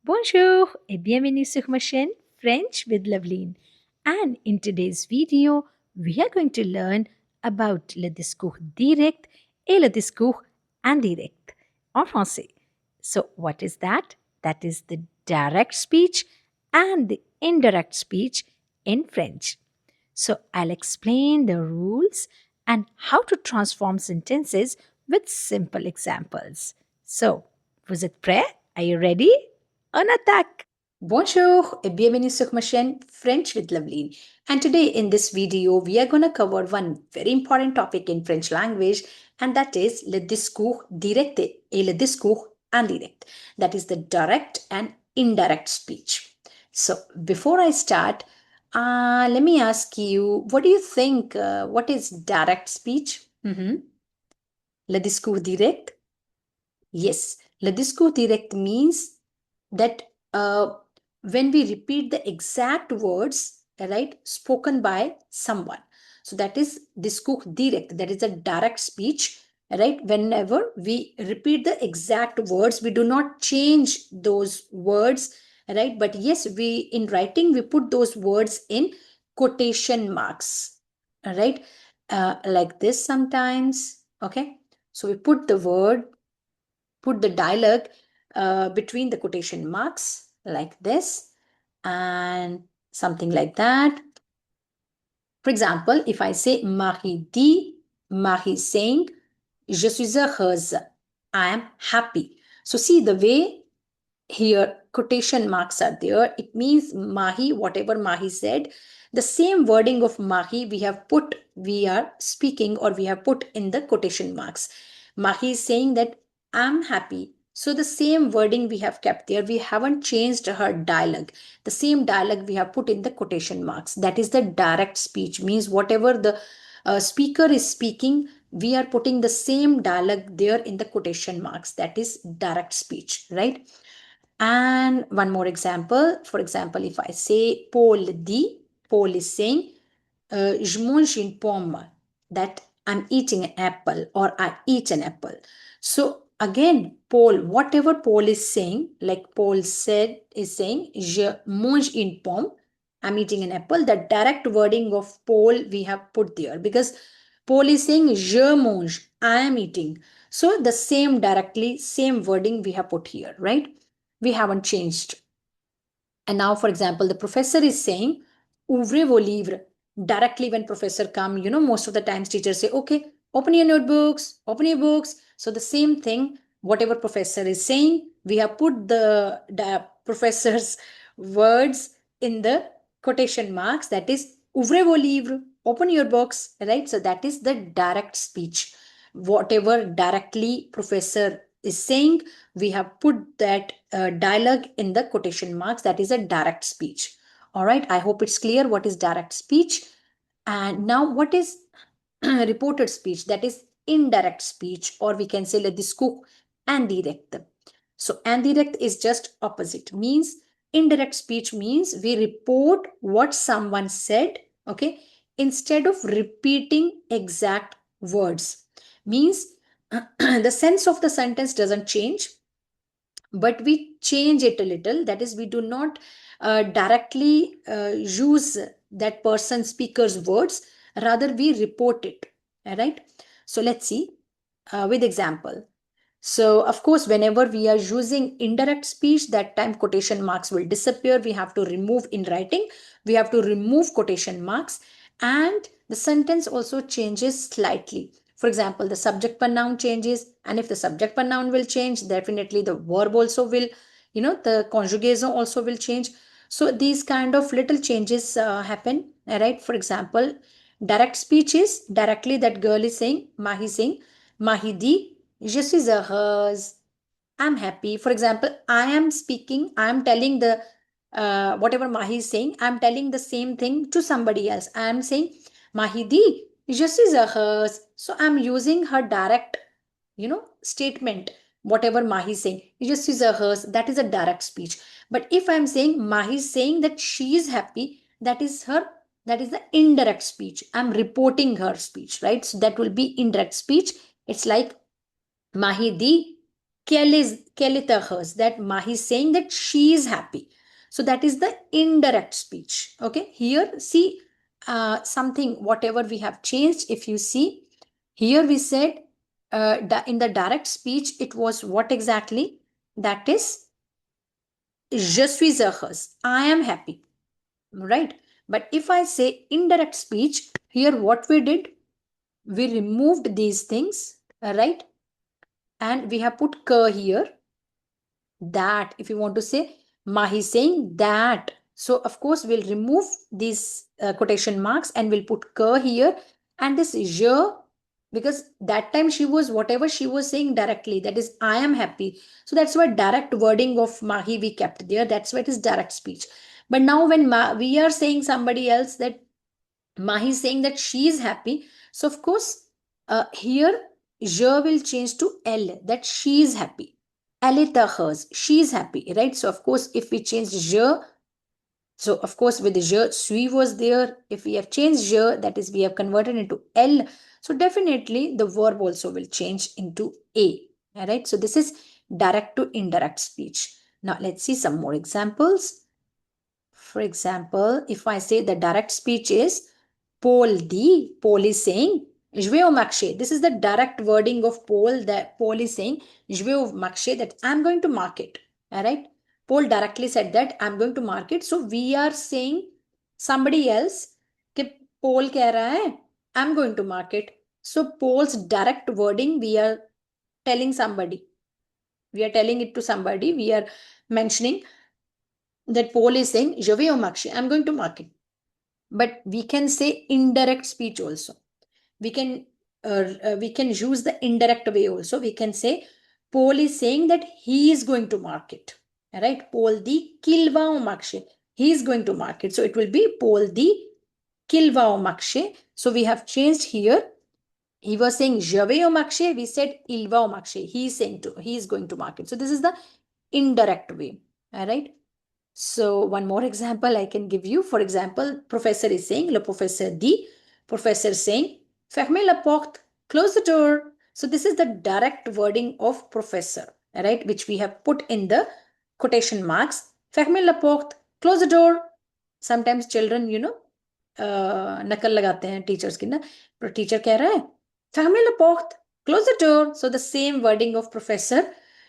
Bonjour et bienvenue sur ma chaîne French with Loveline. And in today's video, we are going to learn about le discours direct et le discours indirect en français. So, what is that? That is the direct speech and the indirect speech in French. So, I'll explain the rules and how to transform sentences with simple examples. So, vous êtes prêts? Are you ready? On attack! Bonjour et bienvenue sur ma chaîne French with Loveline. And today in this video, we are going to cover one very important topic in French language, and that is le discours direct et le discours indirect. That is the direct and indirect speech. So before I start, let me ask you, what do you think? What is direct speech? Le discours direct? Yes, le discours direct means that when we repeat the exact words, right, spoken by someone. So that is discours direct. That is a direct speech, right? Whenever we repeat the exact words, we do not change those words, right? But yes, we in writing we put those words in quotation marks, right? Like this sometimes. Okay, so we put the dialogue between the quotation marks like this and something like that. For example, if I say Marie dit, Marie saying, Je suis heureuse, I am happy. So see the way here quotation marks are there. It means Mahi, whatever Mahi said, the same wording of Mahi we are speaking or we have put in the quotation marks. Mahi is saying that I'm happy. So the same wording we have kept there. We haven't changed her dialogue. The same dialogue we have put in the quotation marks. That is the direct speech. Means whatever the speaker is speaking, we are putting the same dialogue there in the quotation marks. That is direct speech, right? And one more example. For example, if I say Paul dit, Paul is saying, je mange une pomme, that I'm eating an apple or I eat an apple. So again, Paul, whatever Paul is saying, like Paul said, is saying, je mange une pomme, I'm eating an apple. The direct wording of Paul we have put there because Paul is saying, je mange, I am eating. So the same directly, same wording we have put here, right? We haven't changed. And now, for example, the professor is saying, ouvrez vos livres. Directly when professor come, most of the times teachers say, okay, open your notebooks, open your books. So the same thing, whatever professor is saying, we have put the professor's words in the quotation marks. That is, ouvrez vos livres, open your books, right? So that is the direct speech. Whatever directly professor is saying, we have put that dialogue in the quotation marks. That is a direct speech. All right, I hope it's clear what is direct speech. And now what is reported speech? That is indirect speech, or we can say le discours indirect. So indirect is just opposite, means indirect speech means we report what someone said, okay, instead of repeating exact words. Means the sense of the sentence doesn't change, but we change it a little. That is, we do not directly use that person speaker's words, rather we report it. All right, so let's see with example. So of course, whenever we are using indirect speech, that time quotation marks will disappear. We have to remove in writing, we have to remove quotation marks, and the sentence also changes slightly. For example, the subject pronoun changes, and if the subject pronoun will change, definitely the verb also will, the conjugation also will change. So these kind of little changes happen, right? For example, direct speech is directly that girl is saying, Mahi saying, Mahi di, je suis heureuse, I'm happy. For example, I am speaking, I am telling the whatever Mahi is saying, I'm telling the same thing to somebody else. I am saying, Mahi di, je suis heureuse. So I'm using her direct, statement. Whatever Mahi is saying, je suis heureuse, that is a direct speech. But if I'm saying Mahi is saying that she is happy, that is the indirect speech. I'm reporting her speech, right? So that will be indirect speech. It's like Mahi di, Kelly that Mahi is saying that she is happy. So that is the indirect speech. Okay, here see something, whatever we have changed. If you see here, we said in the direct speech, it was what exactly? That is, je suis heureuse. I am happy, right? But if I say indirect speech, here what we did, we removed these things, right? And we have put ke here. That, if you want to say Mahi saying that, so of course we'll remove these quotation marks and we'll put ke here, and this je, because that time she was, whatever she was saying directly, that is I am happy, so that's why direct wording of Mahi we kept there, that's why it is direct speech. But now when we are saying somebody else, that Mahi is saying that she is happy, so of course here je will change to l, that she is happy. Elle est heureuse. She is happy, right? So, of course, if we change je, so of course, with the je, suis was there. If we have changed je, that is, we have converted into elle. So, definitely the verb also will change into a. All right. So, this is direct to indirect speech. Now, let's see some more examples. For example, if I say the direct speech is Paul dit, Paul is saying, je vais au marché. This is the direct wording of Paul, that Paul is saying, je vais au marché, that I'm going to market. All right. Paul directly said that I'm going to market. So we are saying somebody else कि Paul कह रहा है I'm going to market. So Paul's direct wording, we are telling somebody. We are telling it to somebody. We are mentioning that Paul is saying, je vais au marché. I'm going to market. But we can say indirect speech also. We can use the indirect way also. We can say Paul is saying that he is going to market. Right? Paul dit qu'il va au marché. He is going to market. So it will be Paul dit qu'il va au marché. So we have changed here. He was saying je vais au marché. We said il va au marché. He is saying he is going to market. So this is the indirect way. All right. So one more example I can give you. For example, professor is saying, le professeur dit, professor saying, fermez la porte, close the door. So this is the direct wording of professor, right? Which we have put in the quotation marks. Fermez la porte, close the door. Sometimes children, नकल लगाते हैं teachers की ना. Teacher कह रहा है, fermez la porte, close the door. So the same wording of professor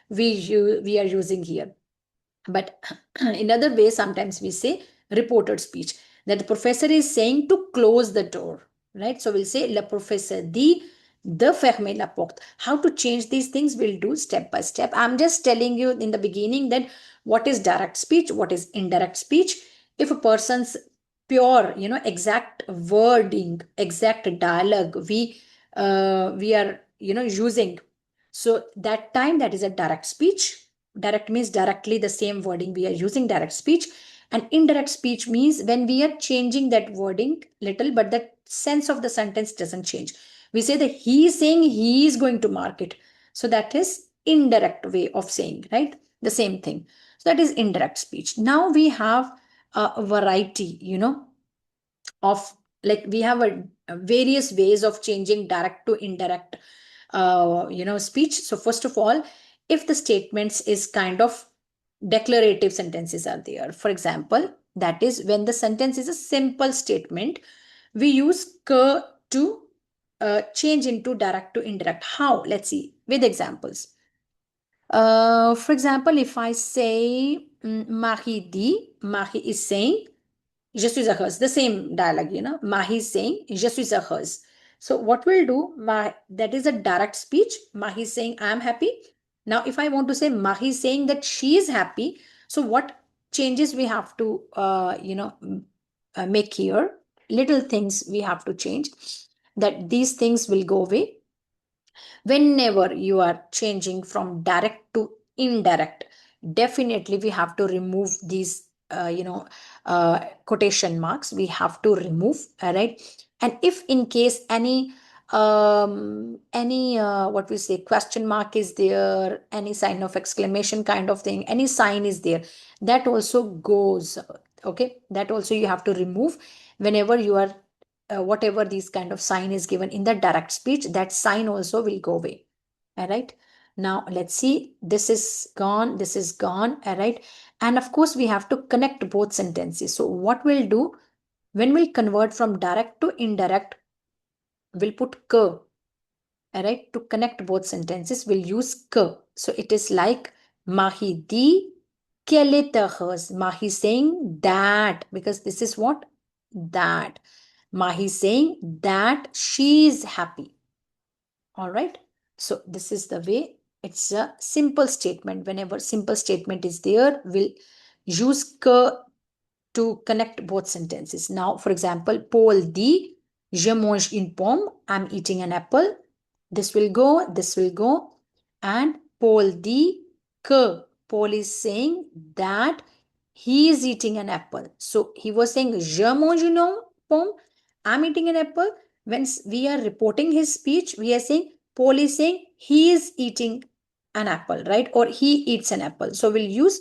we are using here. But in other ways, sometimes we say reported speech, that the professor is saying to close the door, right? So we'll say le professeur dit de fermer la porte. How to change these things we'll do step by step. I'm just telling you in the beginning that what is direct speech, what is indirect speech. If a person's pure, exact wording, exact dialogue we are using, so that time, that is a direct speech. Direct means directly the same wording we are using, direct speech. And indirect speech means when we are changing that wording little, but the sense of the sentence doesn't change. We say that he is saying he is going to market. So that is indirect way of saying, right? The same thing. So that is indirect speech. Now we have a variety, of, like, we have a various ways of changing direct to indirect speech. So first of all, if the statements is kind of declarative sentences are there, for example, that is when the sentence is a simple statement, we use ke to change into direct to indirect. How? Let's see with examples. For example, if I say Marie dit, Marie is saying je suis heureuse. The same dialogue, Mahi is saying, je suis heureuse. So what we'll do, that is a direct speech. Mahi is saying, I am happy. Now, if I want to say Mahi is saying that she is happy, so what changes we have to, make here? Little things we have to change. That these things will go away. Whenever you are changing from direct to indirect, definitely we have to remove these quotation marks, we have to remove, right? And if in case any what we say question mark is there, any sign of exclamation kind of thing, any sign is there, that also goes. Okay, that also you have to remove whenever you are whatever these kind of sign is given in the direct speech, that sign also will go away. All right. Now let's see, this is gone, this is gone, all right? And of course, we have to connect both sentences. So what we'll do, when we'll convert from direct to indirect, we'll put k, all right? To connect both sentences, we'll use k. So it is like, Mahi di quelle est heureuse. Mahi saying that, because this is what? That. Mahi saying that she is happy. All right. So this is the way. It's a simple statement. Whenever simple statement is there, we'll use que to connect both sentences. Now, for example, Paul dit, je mange une pomme. I'm eating an apple. This will go, this will go. And Paul dit que. Paul is saying that he is eating an apple. So he was saying, je mange une pomme. I'm eating an apple. When we are reporting his speech, we are saying, Paul is saying he is eating an apple, right? Or he eats an apple. So we'll use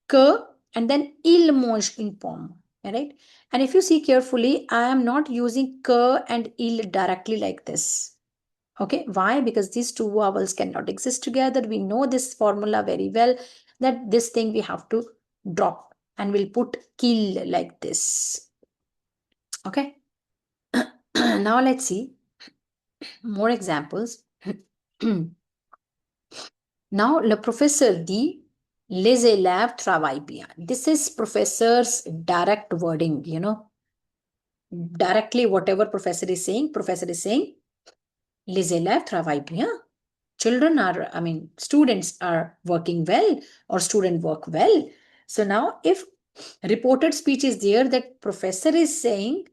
que and then il mange une pomme, right? And if you see carefully, I am not using que and il directly like this. Okay, why? Because these two vowels cannot exist together. We know this formula very well, that this thing we have to drop and we'll put kill like this. Okay. Now let's see more examples. Now, le professeur dit, les élèves travaillent bien. This is professor's direct wording, you know. Directly, whatever professor is saying, les élèves travaillent bien. Children are, I mean, students are working well or student work well. So now if reported speech is there that professor is saying,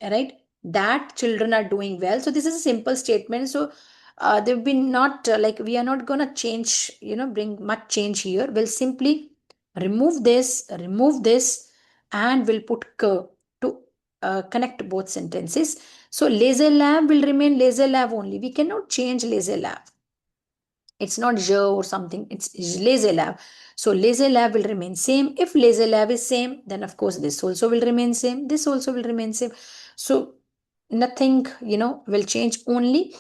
right, that children are doing well. So this is a simple statement. So they've been not like, we are not going to change, you know, bring much change here. We'll simply remove this, and we'll put que to connect both sentences. So les élèves will remain les élèves only. We cannot change les élèves. It's not je or something, it's les élèves. So les élèves will remain same. If les élèves is same, then of course this also will remain same. This also will remain same. So nothing, you know, will change. Only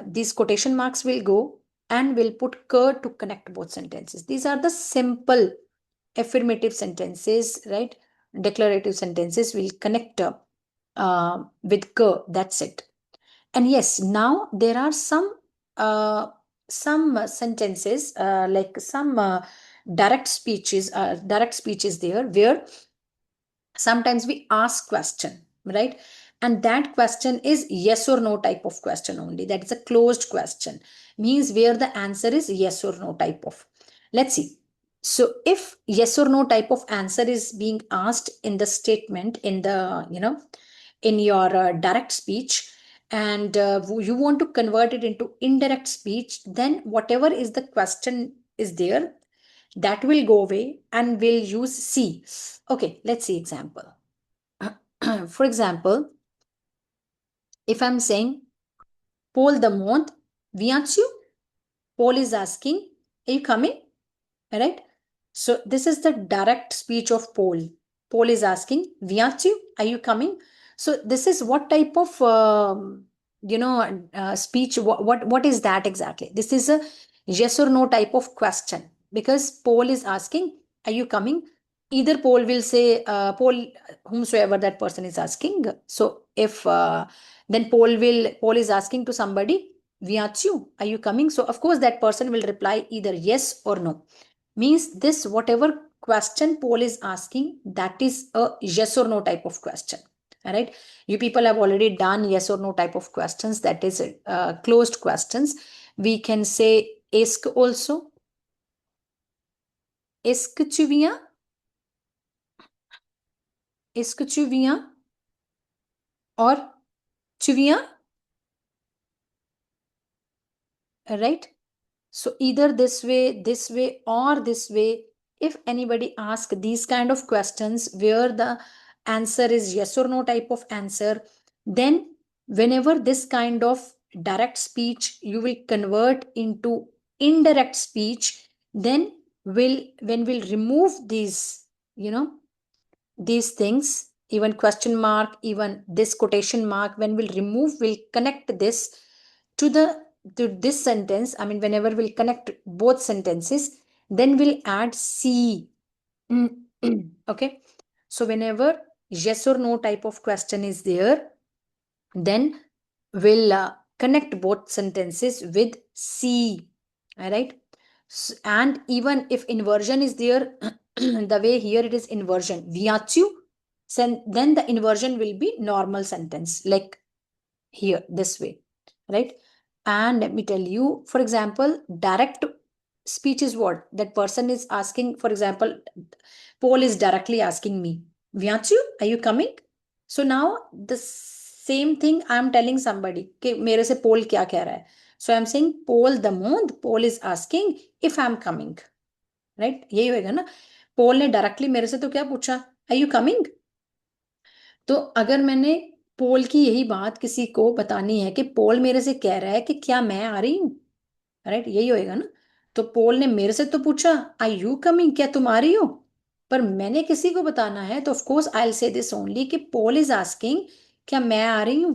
these quotation marks will go and we'll put que to connect both sentences. These are the simple affirmative sentences, right? Declarative sentences will connect with que. That's it. And yes, now there are some sentences like some direct speeches there, where sometimes we ask question, right? And that question is yes or no type of question only. That is a closed question, means where the answer is yes or no type of. Let's see. So if yes or no type of answer is being asked in the statement, in the, you know, in your direct speech, and you want to convert it into indirect speech, then whatever is the question is there, that will go away and we'll use C. Okay, let's see example. For example, if I'm saying, Paul demande, viens-tu? Paul is asking, are you coming? Right? So this is the direct speech of Paul. Paul is asking, viens-tu? Are you coming? So this is what type of speech? What is that exactly? This is a yes or no type of question, because Paul is asking, are you coming? Either Paul will say, Paul, whomsoever that person is asking. So if then Paul is asking to somebody, viens-tu? Are you coming? So of course that person will reply either yes or no. Means this, whatever question Paul is asking, that is a yes or no type of question. All right, you people have already done yes or no type of questions, that is closed questions. We can say est-ce also. Est-ce que tu viens? Est-ce que tu viens? Or tu viens? Right? So either this way, or this way. If anybody asks these kind of questions where the answer is yes or no type of answer, then whenever this kind of direct speech you will convert into indirect speech, then when we'll remove these, you know, these things, even question mark, even this quotation mark, when we'll remove, we'll connect this to the to this sentence, I mean, whenever we'll connect both sentences, then we'll add C. Okay. So whenever yes or no type of question is there, then we'll connect both sentences with C. All right. And even if inversion is there, the way here it is inversion, viachu, then the inversion will be normal sentence, like here, this way, right? And let me tell you, for example, direct speech is what? That person is asking, for example, Paul is directly asking me, Vyachu, are you coming? So now the same thing I'm telling somebody, कि मेरे से Paul क्या कह रहा है? So I'm saying Paul the month, Paul is asking if I'm coming. Right? यही होएगा ना? Paul ने directly मेरे से तो क्या पूछा? Are you coming? तो अगर मैंने पोल की यही बात किसी को बतानी है कि पोल मेरे से कह रहा है कि क्या मैं आ रही हूं, राइट, यही होएगा ना। तो पोल ने मेरे से तो पूछा आई यू कमिंग, क्या तुम आ रही हो, पर मैंने किसी को बताना है तो of course I will say this only कि पोल इज आस्किंग क्या मैं आ रही हूं,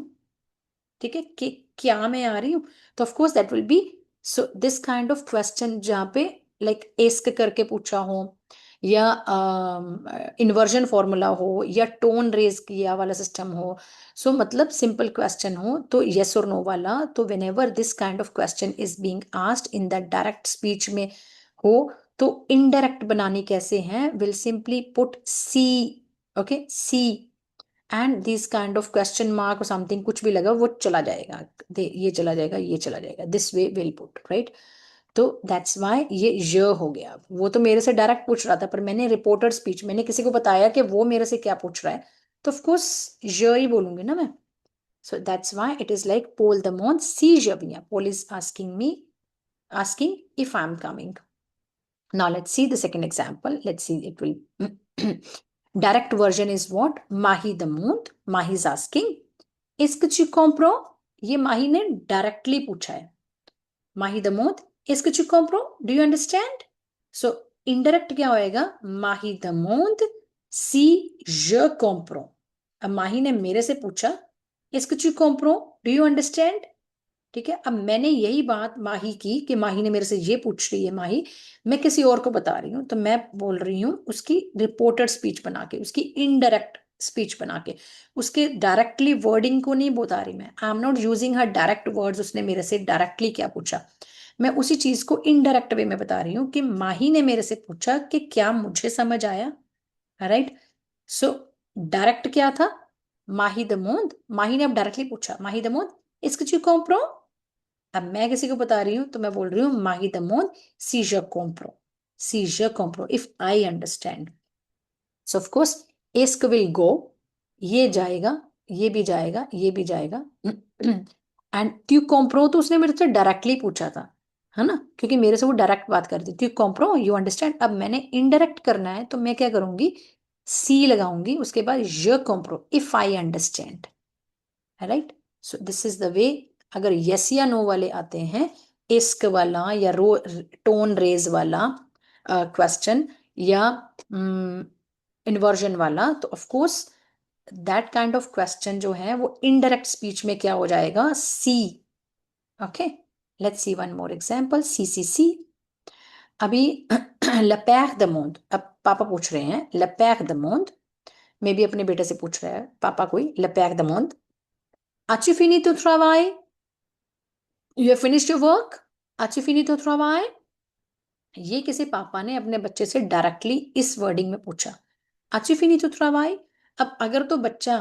ठीक है, कि क्या मैं आ रही हूं। तो of course that will be, so this kind of question जहाँ पे लाइक एस्क करके पूछा हो, या इन्वर्जन फॉर्मूला हो, या टोन रेज किया वाला सिस्टम हो, सो मतलब सिंपल क्वेश्चन हो तो येस और नो वाला। तो whenever this kind of question is being asked in the direct speech में हो, तो इनडायरेक्ट बनानी कैसे हैं, विल सिंपली पुट सी, ओके, सी, and this kind of question mark और समथिंग कुछ भी लगा वो चला जाएगा, ये चला जाएगा, ये चला जाएगा, this way will put, right. तो दैट्स वाई ये य हो गया। वो तो मेरे से डायरेक्ट पूछ रहा था, पर मैंने रिपोर्टर स्पीच, मैंने किसी को बताया कि वो मेरे से क्या पूछ रहा है, तो ऑफ कोर्स य ही बोलूंगी ना मैं। So that's why it is like Paul द मोन सी जबिया, Paul is asking me, asking if I'm coming. Now let's see the second example. Let's see, it will direct version is what? Mahi the moon, Mahi is asking, est-ce que tu comprends? ये माही ने directly पूछा है, माही द मोद, est-ce que tu comprends? Do you understand? So indirect क्या होएगा? माही द मोद si je comprends. अब माही ने मेरे से पूछा, est-ce que tu comprends? Do you understand? ठीक है। अब मैंने यही बात माही की कि माही ने मेरे से ये पूछ रही है, माही मैं किसी और को बता रही हूँ, तो मैं बोल रही हूँ उसकी रिपोर्टेड स्पीच बना के, उसकी इनडायरेक्ट स्पीच बना के, उसके डायरेक्टली वर्डिंग को नहीं बता रही मैं, I am not using her direct words, उसने मेरे से डायरेक्टली क्या पूछा, मैं उसी चीज को इनडायरेक्ट वे में बता रही हूँ कि माही ने मेरे से पूछा कि क्या मुझे समझ आया, राइट। सो डायरेक्ट क्या था, माही द मोद, माही ने अब डायरेक्टली पूछा, माही द मोद इसके चू कॉम्प्रो, अब मैं किसी को बता रही हूं तो मैं बोल रही हूँ माही द मोद सी je comprends, सी je comprends if I understand. So of course इस्क will go, ये जाएगा, ये भी जाएगा, ये भी जाएगा, एंड tu comprends तो उसने मेरे से डायरेक्टली पूछा था, है ना, क्योंकि मेरे से वो डायरेक्ट बात कर रही थी, tu comprends, you understand। अब मैंने इनडायरेक्ट करना है तो मैं क्या करूंगी, सी लगाऊंगी, उसके बाद je comprends if I understand, right. So this is the way. अगर यस या नो वाले आते हैं, इस्क वाला या टोन रेज वाला क्वेश्चन, या इन्वर्जन वाला, तो of course that kind of question जो है वो इनडायरेक्ट स्पीच में क्या हो जाएगा, सी। Okay, let's see one more example, सी सी सी। अभी लपैक द मोंड, अब पापा पूछ रहे हैं लपैक द मोंड, मे भी अपने बेटे से पूछ रहा है पापा कोई, लपैक द मोंड, as-tu fini ton travail? You have finished your work? As-tu fini ton travail? ये किसी पापा ने अपने बच्चे से डायरेक्टली इस वर्डिंग में पूछा, as-tu fini ton travail? अब अगर तो बच्चा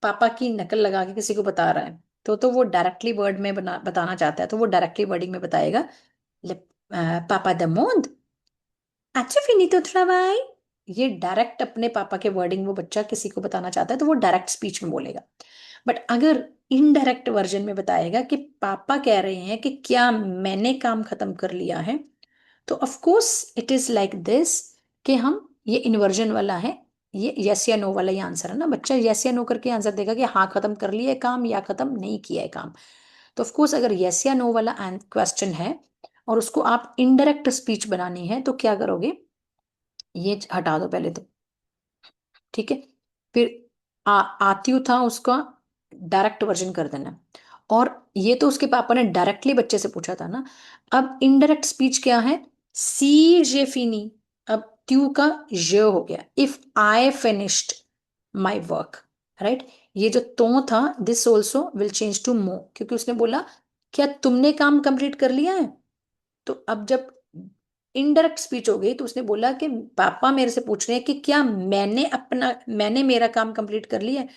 पापा की नकल लगा के किसी को बता रहा है, तो वो डायरेक्टली वर्ड में बताना चाहता है, तो वो डायरेक्टली वर्डिंग में बताएगा, पापा द मोंड, as-tu fini ton travail? ये डायरेक्ट अपने पापा के वर्डिंग वो बच्चा किसी को बताना चाहता है तो वो डायरेक्ट स्पीच में बोलेगा। बट अगर इनडायरेक्ट वर्जन में बताएगा कि पापा कह रहे हैं कि क्या मैंने काम खत्म कर लिया है, तो of course it is like this, कि हम, ये इन्वर्जन वाला है, ये यस या नो वाला ही आंसर है ना, बच्चा यस या नो करके आंसर देगा कि हाँ खत्म कर लिया है काम या खत्म नहीं किया है काम। तो ऑफ कोर्स अगर यस या नो वाला क्वेश्चन है और उसको आप इनडायरेक्ट स्पीच बनानी है तो क्या करोगे, ये हटा दो पहले तो, ठीक है, फिर आती था उसका डायरेक्ट वर्जन कर देना, और ये तो उसके पापा ने डायरेक्टली बच्चे से पूछा था ना। अब इनडायरेक्ट स्पीच क्या है? सी जे फिनी, अब त्यू का ज हो गया, if I finished my work, right. ये जो तो था, this also will change to मो, क्योंकि उसने बोला क्या तुमने काम कंप्लीट कर लिया है। तो अब जब इनडायरेक्ट स्पीच हो गई तो उसने बोला कि पापा मेरे से पूछ रहे हैं कि क्या मैंने मेरा काम कंप्लीट कर लिया है।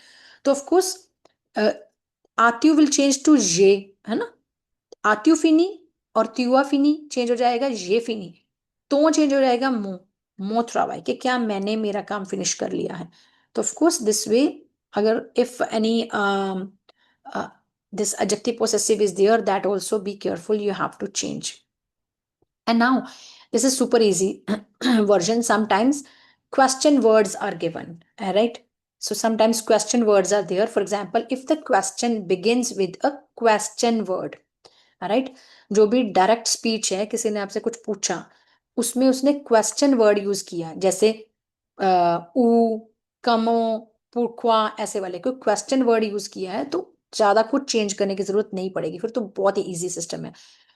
तो ऑफ कोर्स आत्यु विल चेंज टू ये, है ना। आत्यु फिनी और त्युआ फिनी चेंज हो जाएगा ये फिनी, तो चेंज हो जाएगा मो, मोथ्रावाई, कि क्या मैंने मेरा काम फिनिश कर लिया है। तो ऑफ कोर्स दिस वे, अगर if any this adjective possessive is there, that also be careful, you have to change. And now this is super easy version. Sometimes question words are given, right? So sometimes question words are there. For example, if the question begins with a question word, right, जो भी direct speech है, किसी ने आपसे कुछ पूछा, उसमें उसने क्वेश्चन वर्ड यूज किया, जैसे ऊ, कमो, पुरक्वा, ऐसे वाले कोई क्वेश्चन वर्ड यूज किया है, तो ज्यादा कुछ चेंज करने की जरूरत नहीं पड़ेगी, फिर तो बहुत ही इजी सिस्टम है।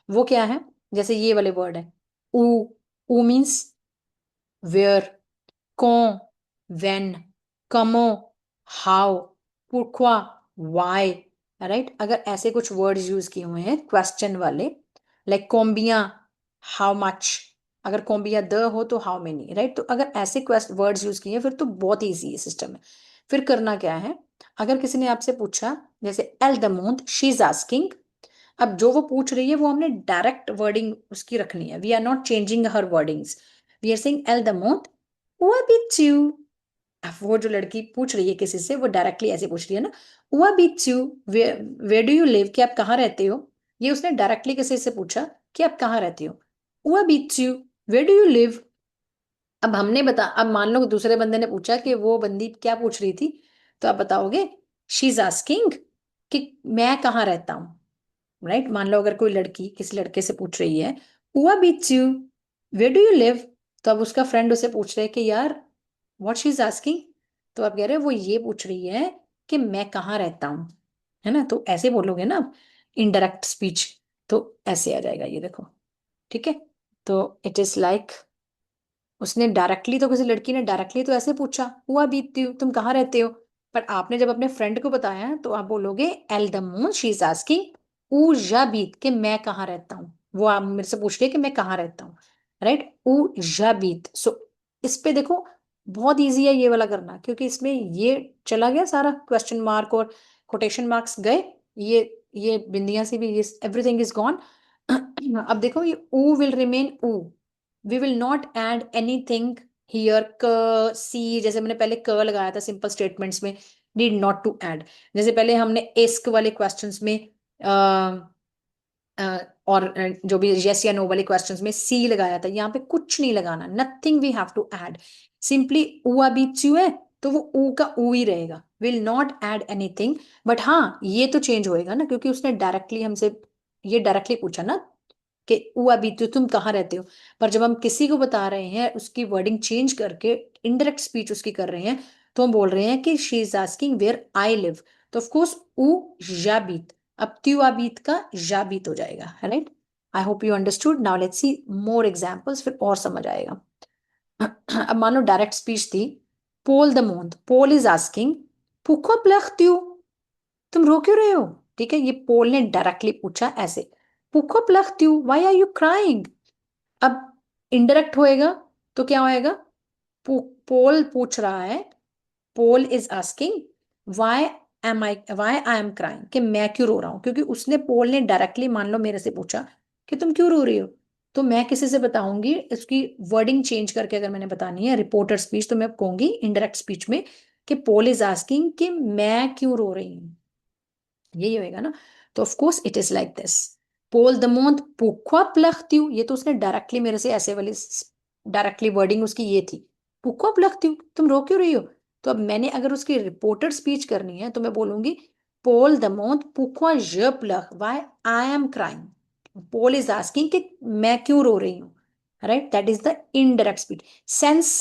वो क्या है? जैसे ये वाले वर्ड है, ऊ, ऊ means where, quand, when, comment, how, pourquoi, why, right. अगर ऐसे कुछ वर्ड्स यूज किए हुए हैं क्वेश्चन वाले, लाइक कोम्बिया, हाउ मच, अगर कोम्बिया द हो तो हाउ मेनी, राइट। तो अगर ऐसे वर्ड्स यूज किए हैं फिर तो बहुत ईजी है सिस्टम है। फिर करना क्या है? अगर किसी ने आपसे पूछा, जैसे एल द मोंथ शी इज आस्किंग, अब जो वो पूछ रही है वो हमने डायरेक्ट वर्डिंग उसकी रखनी है, we are not changing her wordings, we are saying एल द मोंथ हुआ बीट्स यू। अब वो जो लड़की पूछ रही है किसी से, वो डायरेक्टली ऐसे पूछ रही है ना, हुआ बीट्स यू, वेयर डू यू लिव, कि आप कहाँ रहते हो। ये उसने डायरेक्टली किसी से पूछा कि आप कहाँ रहते हो, हुआ बीट्स यू, वेयर डू यू लिव। अब हमने बता, अब मान लो दूसरे बंदे ने पूछा कि वो बंदी क्या पूछ रही थी, तो आप बताओगे शी इज आस्किंग कि मैं कहाँ रहता हूँ, राइट। मान लो अगर कोई लड़की किसी लड़के से पूछ रही है हुआ बीट्स यू, वेयर डू यू लिव, तो अब उसका फ्रेंड उसे पूछ रहे है कि यार व्हाट शी इज आस्किंग, तो आप कह रहे हो वो ये पूछ रही है कि मैं कहाँ रहता हूँ, है ना। तो ऐसे बोलोगे ना इनडायरेक्ट स्पीच, तो ऐसे आ जाएगा ये देखो, ठीक है। तो इट इज लाइक, उसने डायरेक्टली तो, किसी लड़की ने डायरेक्टली तो ऐसे पूछा हुआ बीतती हूँ, तुम कहाँ रहते हो, पर आपने जब अपने फ्रेंड को बताया तो आप बोलोगे एल द मून शी इज आस्किंग ऊ या बीत, के मैं कहाँ रहता हूँ, वो आप मेरे से पूछ रही है कि मैं कहाँ रहता हूँ, राइट, ऊ या बीत। सो इस पे देखो बहुत इजी है ये वाला करना, क्योंकि इसमें ये चला गया सारा क्वेश्चन मार्क और कोटेशन मार्क्स गए, ये बिंदियां सी भी, ये एवरीथिंग इज गॉन। अब देखो ये ऊ विल रिमेन ऊ, we will not add anything here, क सी, जैसे मैंने पहले क लगाया था सिंपल स्टेटमेंट्स में, नीड नॉट टू ऐड। जैसे पहले हमने एस्क वाले क्वेश्चंस में और जो भी यस या नो वाले क्वेश्चंस में सी लगाया था, यहाँ पे कुछ नहीं लगाना, nothing we have to add, simply ऊ बीच यू है तो वो ऊ का ऊ ही रहेगा, will not add anything. But हाँ ये तो चेंज होएगा ना, क्योंकि उसने डायरेक्टली हमसे ये डायरेक्टली पूछा ना कि वो अभी तो तुम कहाँ रहते हो। पर जब हम किसी को बता रहे हैं उसकी वर्डिंग चेंज करके इनडायरेक्ट स्पीच उसकी कर रहे हैं, तो हम बोल रहे हैं कि she is asking where I live, तो ऑफ कोर्स उ जाबीत, अब त्युआबीत का जाबीत हो जाएगा, right. I hope you understood. Now let's see more examples, फिर और समझ आएगा। अब मानो डायरेक्ट स्पीच थी, पोल द मोंथ, पोल इज आस्किंग पुको प्लख त्यू, तुम रो क्यों रहे हो, ठीक है। ये पोल ने डायरेक्टली पूछा ऐसे, पुको प्लख त्यू, व्हाई आर यू क्राइंग। अब इनडायरेक्ट होएगा तो क्या होएगा, पोल पूछ रहा है, Paul is asking why I am crying, कि मैं क्यों रो रहा हूं, क्योंकि उसने, पोल ने डायरेक्टली मान लो मेरे से पूछा कि तुम क्यों रो रही हो, तो मैं किसी से बताऊंगी इसकी वर्डिंग चेंज करके, अगर मैंने बतानी है रिपोर्टर स्पीच तो मैं कहूंगी इनडायरेक्ट स्पीच में कि पोल इज आस्किंग कि मैं क्यों रो रही हूँ, यही होएगा ना। तो of course it is like this, Paul द मोंथ पुक्वा प्लख्त्यू, ये तो उसने डायरेक्टली मेरे से ऐसे वाली डायरेक्टली वर्डिंग उसकी ये थी, पुक्वा प्लख्त्यू, तुम रो क्यों रही हो। तो अब मैंने अगर उसकी रिपोर्टेड स्पीच करनी है तो मैं बोलूंगी पोल द मोंथ पुक्वा ज प्लख, why I am crying, Paul is asking कि मैं क्यों रो रही हूँ, right. That is the indirect speech. Sense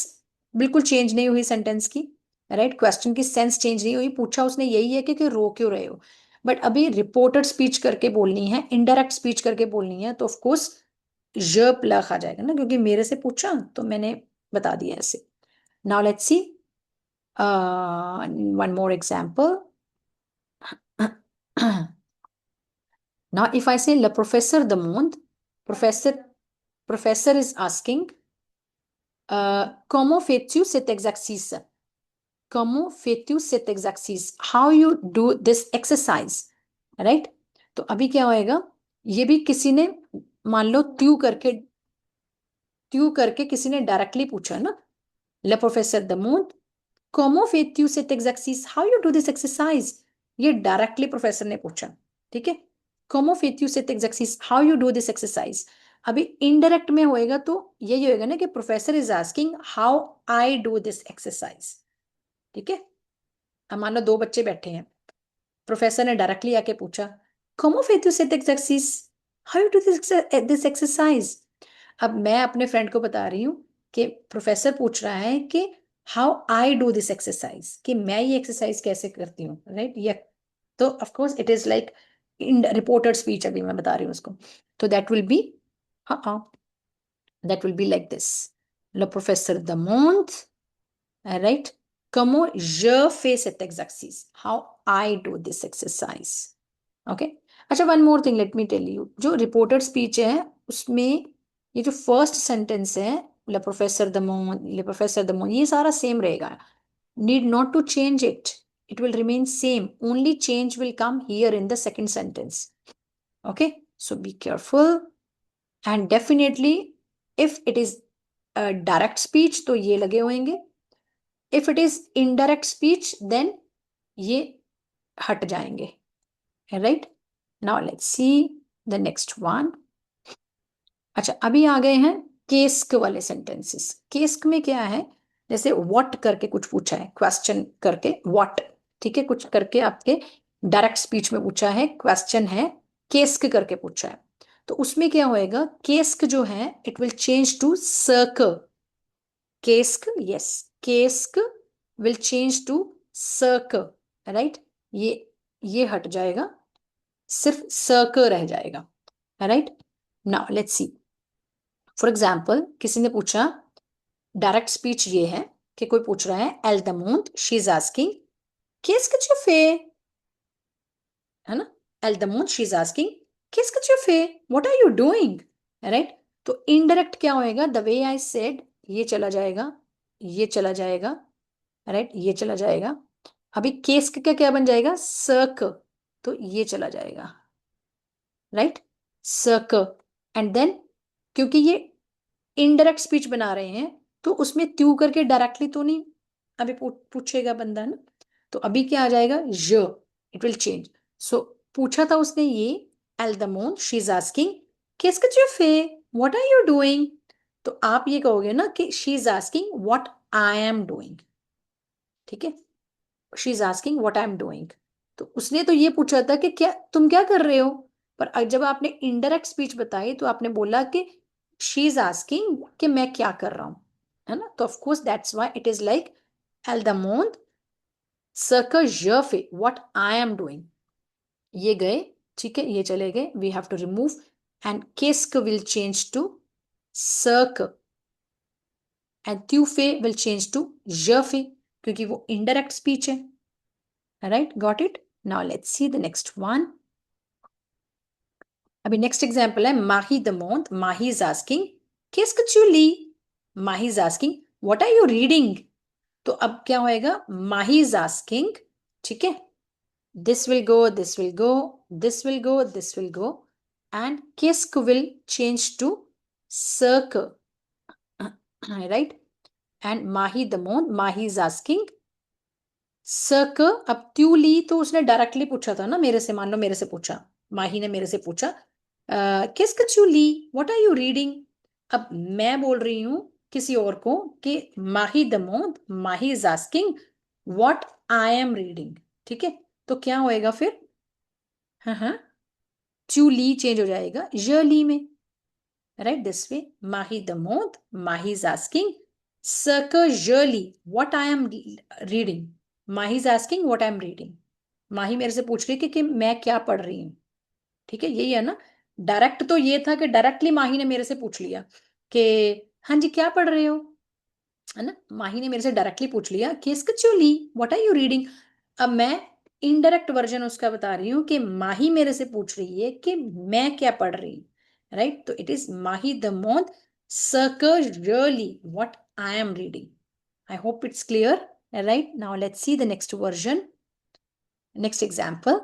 बिल्कुल चेंज नहीं हुई सेंटेंस की, राइट, क्वेश्चन की सेंस चेंज नहीं हुई, पूछा उसने यही है कि रो क्यों रहे हो। बट अभी रिपोर्टेड स्पीच करके बोलनी है, इनडायरेक्ट स्पीच करके बोलनी है, तो ऑफ कोर्स ज प्लस आ जाएगा ना, क्योंकि मेरे से पूछा तो मैंने बता दिया ऐसे. Now let's C one more example. Now if I say le professeur demande, professor is asking, comment fais-tu cet exercice? Comment fais-tu cet exercice? How you do this exercise? Right? तो अभी क्या होएगा, ये भी किसी ने मान लो त्यू करके किसी ने डायरेक्टली पूछा ना, le professeur demande, comment fais-tu cet exercice? How you do this exercise? ये डायरेक्टली प्रोफेसर ने पूछा. ठीक है, comment fais-tu cet exercice? How you do this exercise? अभी इनडायरेक्ट में होएगा तो यही होएगा ना कि professor is asking how I do this exercise. ठीक है, अब मान लो दो बच्चे बैठे हैं, प्रोफेसर ने डायरेक्टली आके पूछा comment fais-tu cet exercice? How you do this exercise? अब मैं अपने फ्रेंड को बता रही हूँ कि प्रोफेसर पूछ रहा है कि how I do this exercise, कि मैं ये एक्सरसाइज कैसे करती हूँ, राइट? ये तो of course it is like in reported speech, अभी मैं बता रही हूँ उसको. तो that will be like this, le professeur demande, right, comment je fais cet exercice, how I do this exercise. Okay. अच्छा, one more thing let me tell you, जो reported speech है उसमें ये जो फर्स्ट सेंटेंस है, ले professor the moon, ये सारा सेम रहेगा. Need not to change it, it will remain same, only change will come here in the second sentence. Okay, so be careful. And definitely if it is direct speech तो ये लगे होंगे, if it is indirect speech then ये हट जाएंगे. Right, now let's see the next one. अच्छा, अभी आ गए हैं केस्क वाले सेंटेंसेस. केस्क में क्या है, जैसे व्हाट करके कुछ पूछा है, क्वेश्चन करके व्हाट, ठीक है, कुछ करके आपके डायरेक्ट स्पीच में पूछा है, क्वेश्चन है, केस्क करके पूछा है, तो उसमें क्या होएगा, केस्क जो है इट विल चेंज टू सर्क. केस्क, यस, केस्क विल चेंज टू सर्क. राइट, ये हट जाएगा, सिर्फ सर्क रह जाएगा. Right, now let's see. For example, किसी ने पूछा, डायरेक्ट स्पीच ये है कि कोई पूछ रहा है, एल दमूंद, she is asking qu'est-ce que tu fais, है ना, एल दमूंद she is asking qu'est-ce que tu fais, what are you doing, right? तो इनडायरेक्ट क्या होएगा, द वे आई सेड, ये चला जाएगा, ये चला जाएगा, राइट, ये चला जाएगा. अभी केस का क्या बन जाएगा, सर्क, तो ये चला जाएगा, राइट, सर्क. एंड देन क्योंकि ये इनडायरेक्ट स्पीच बना रहे हैं तो उसमें त्यू करके डायरेक्टली तो नहीं अभी पूछेगा बंदा ना, तो अभी क्या आ जाएगा, ज, इट विल चेंज. सो पूछा था उसने ये, एल्दमोन, she is asking qu'est-ce que tu fais, what are you doing, तो आप ये कहोगे ना कि she is asking what I am doing. ठीक है, she is asking what I am doing, तो उसने तो ये पूछा था कि क्या तुम क्या कर रहे हो, पर जब आपने इनडायरेक्ट स्पीच बताई तो आपने बोला कि शी इज आस्किंग कि मैं क्या कर रहा हूं, है ना. तो of course that's why it is like एल द मोंड सर्कल je fais what I am doing. ये गए, ठीक है, ये चले गए, we have to remove, and केस्क विल चेंज टू सर्क, and tu fais will change to je fais, क्योंकि वो इनडायरेक्ट स्पीच है. Right, got it. Now let's see the next one. अभी नेक्स्ट एग्जाम्पल है, माही द मोंट, Mahi is asking qu'est-ce que tu lis, Mahi is asking what are you reading. तो अब क्या होएगा, माही इज आस्किंग, ठीक है, this will go, this will go, this will go, this will go, and किस्क विल चेंज टू सर्क, राइट. एंड माही द मोंट, माही इज आस्किंग सर्क. अब त्यू ली तो उसने डायरेक्टली पूछा था ना मेरे से, मान लो मेरे से पूछा, माही ने मेरे से पूछा किस कच्चू ली, व्हाट आर यू रीडिंग. अब मैं बोल रही हूं किसी और को कि माही द मोंट, Mahi is asking what I am reading. ठीक है, तो क्या होएगा फिर, हाँ, चू ली चेंज हो जाएगा ज ली में. राइट, दिस वे, माही द मोंट, माही इज आस्किंग सर्क ज ली what I am reading. Mahi is asking what I'm reading. माही मेरे से पूछ रही है कि मैं क्या पढ़ रही हूँ, ठीक है, यही है ना। डायरेक्ट तो ये था कि डायरेक्टली माही ने मेरे से पूछ लिया कि हाँ जी क्या पढ़ रहे हो, है ना। माही ने मेरे से डायरेक्टली पूछ लिया कि स्कचुली व्हाट आर यू रीडिंग। अब मैं इनडायरेक्ट वर्जन उसका बता रही हूँ कि माही मेरे से पूछ रही है कि मैं क्या पढ़ रही हूँ, राइट। तो इट इज माही द मोंद सर्कल रियली what I am reading. I hope it's clear, right. Now let's see the next version, next example.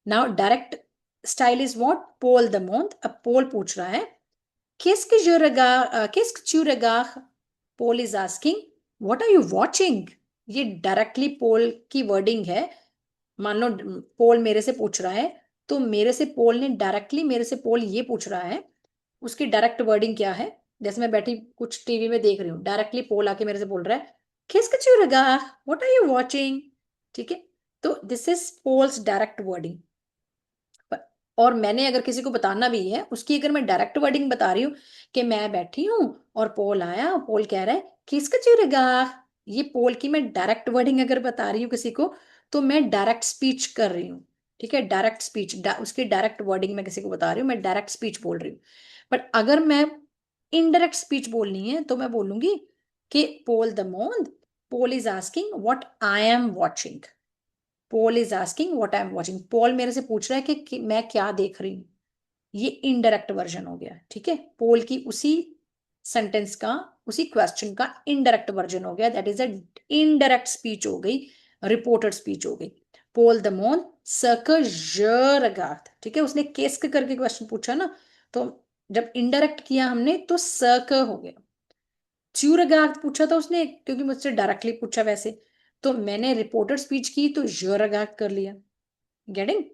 Now direct style is what, Paul द मोंद। अब पोल पूछ रहा है qu'est-ce que tu regardes? Paul is asking, what are you watching? ये directly पोल की wording है। मान लो पोल मेरे से पूछ रहा है, तो मेरे से पोल ने डायरेक्टली मेरे से पोल ये पूछ रहा है, उसकी डायरेक्ट वर्डिंग क्या है। जैसे मैं बैठी कुछ टीवी में देख रही हूँ, डायरेक्टली पोल आके मेरे से बोल रहा है qu'est-ce que tu regardes? What are you watching? ठीक है, तो this is Paul's direct wording. और मैंने अगर किसी को बताना भी है, उसकी अगर मैं डायरेक्ट वर्डिंग बता रही हूँ कि मैं बैठी हूँ और पोल आया, पोल कह रहा है किसका चिरेगा, ये पोल की मैं डायरेक्ट वर्डिंग अगर बता रही हूँ किसी को, तो मैं डायरेक्ट स्पीच कर रही हूँ। ठीक है, डायरेक्ट स्पीच, उसकी डायरेक्ट वर्डिंग मैं किसी को बता रही हूँ, मैं डायरेक्ट स्पीच बोल रही हूँ। बट अगर मैं इनडायरेक्ट स्पीच बोलनी है तो मैं बोलूंगी कि पोल द मोंद, Paul is asking what I am watching. Paul is asking what I am watching, Paul मेरे से पूछ रहा है कि मैं क्या देख रही हूँ। ये इनडायरेक्ट वर्जन हो गया, ठीक है। पोल की उसी सेंटेंस का, उसी क्वेश्चन का इनडायरेक्ट वर्जन हो गया, that is a indirect speech हो गई, रिपोर्टेड स्पीच हो गई। पोल द मोन सर्कल जरगार्थ, ठीक है, उसने केस्क करके क्वेश्चन पूछा ना, तो जब इनडायरेक्ट किया हमने तो सर्क हो गया। च्यूरगार्थ पूछा था उसने क्योंकि मुझसे डायरेक्टली पूछा वैसे, तो मैंने रिपोर्टेड स्पीच की तो जरगार्थ कर लिया। Getting.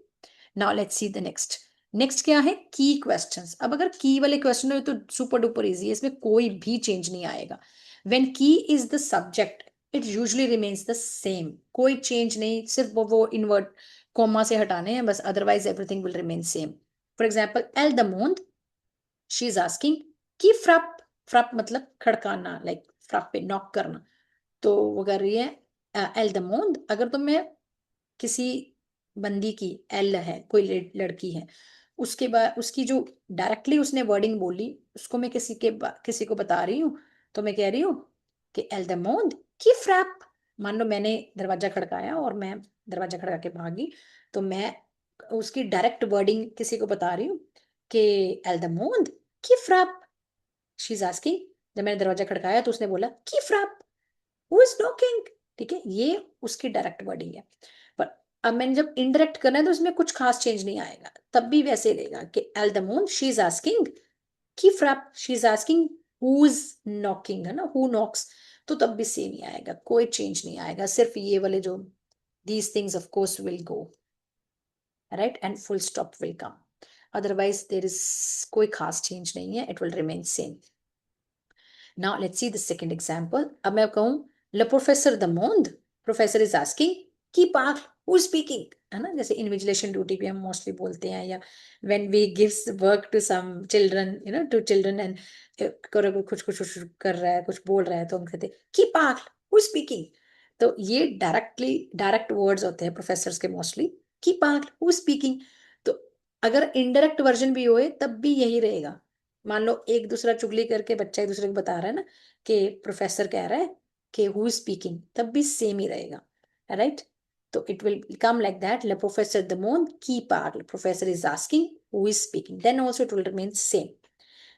Now let's see the next. Next क्या है, की क्वेश्चंस। अब अगर की वाले क्वेश्चन हो तो सुपर डुपर इजी है, इसमें कोई भी चेंज नहीं आएगा। व्हेन की is the subject it usually remains the same, कोई चेंज नहीं, सिर्फ वो इनवर्ट कोमा से हटाने हैं बस, otherwise everything will remain same. For example एल द मोंद, शी इज आस्किंग की फ्रप, फ्रप मतलब खड़काना, लाइक फ्रप पे नॉक करना, तो वो कर रही है एल द मोंद। अगर तो मैं किसी बंदी की एल है, कोई लड़की है, उसके बाद उसकी जो डायरेक्टली उसने वर्डिंग बोली उसको मैं किसी को बता रही हूँ, तो मैं कह रही हूँ कि एल द मोंद की फ्रैप। मान लो मैंने दरवाजा खड़काया और मैं दरवाजा खड़का के भागी, तो मैं उसकी डायरेक्ट वर्डिंग किसी को बता रही हूँ कि एल द मोंद की फ्रैप। शी इज आस्किंग, जब मैंने दरवाजा खड़काया तो उसने बोला की फ्रैप, हु इज नॉकिंग। ठीक है, ये उसकी डायरेक्ट वर्डिंग है। पर अब मैंने जब इनडायरेक्ट करना है तो उसमें कुछ खास चेंज नहीं आएगा, तब भी वैसे रहेगा कि एल द मून शी इज आस्किंग की फ्रैप, she is asking who is knocking, है ना, हु नॉक्स, तो तब भी सेम ही आएगा, कोई चेंज नहीं आएगा। सिर्फ ये वाले जो these things of course will go, right, and full stop will come, otherwise there is कोई खास चेंज नहीं है, it will remain same. Now let's see the second example. अब मैं कहूँ le professeur demande, professor is asking की part who speaking, है ना, जैसे इन्विजिलेशन ड्यूटी पे हम मोस्टली बोलते हैं, या when we gives work to some children, you know, to children, and कुछ कुछ कुछ कर रहा है, कुछ बोल रहा है, तो हम कहते हैं की पार्ट हु स्पीकिंग। तो ये डायरेक्ट वर्ड्स होते हैं प्रोफेसर्स के मोस्टली, की पार्ट हु स्पीकिंग। तो अगर इनडायरेक्ट वर्जन भी होए तब भी यही रहेगा। मान लो एक दूसरा चुगली करके बच्चा एक दूसरे को बता रहा है ना कि प्रोफेसर कह रहा है कि हु इज स्पीकिंग, तब भी सेम ही रहेगा, राइट। तो it will come like that, le professeur demande qui parle, professor is asking who is speaking, then also it will remain same,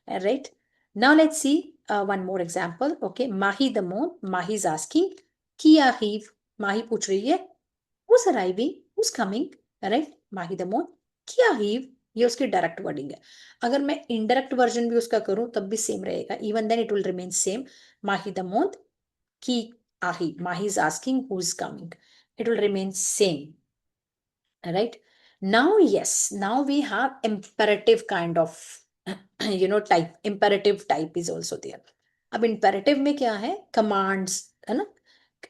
right. Now let's see one more example. Okay, mahi demande, mahi is asking qui arrive, mahi पूछ रही है who's arriving, who's coming, right, mahi demande qui arrive, ये उसकी direct wording है। अगर मैं indirect version भी उसका करूं तब भी सेम रहेगा, even then it will remain same. Mahi द मोंद की आही, Mahi is asking who is coming, it will remain same, right. Now yes, now we have imperative kind of type, imperative type is also there. अब imperative में क्या है, commands, है ना।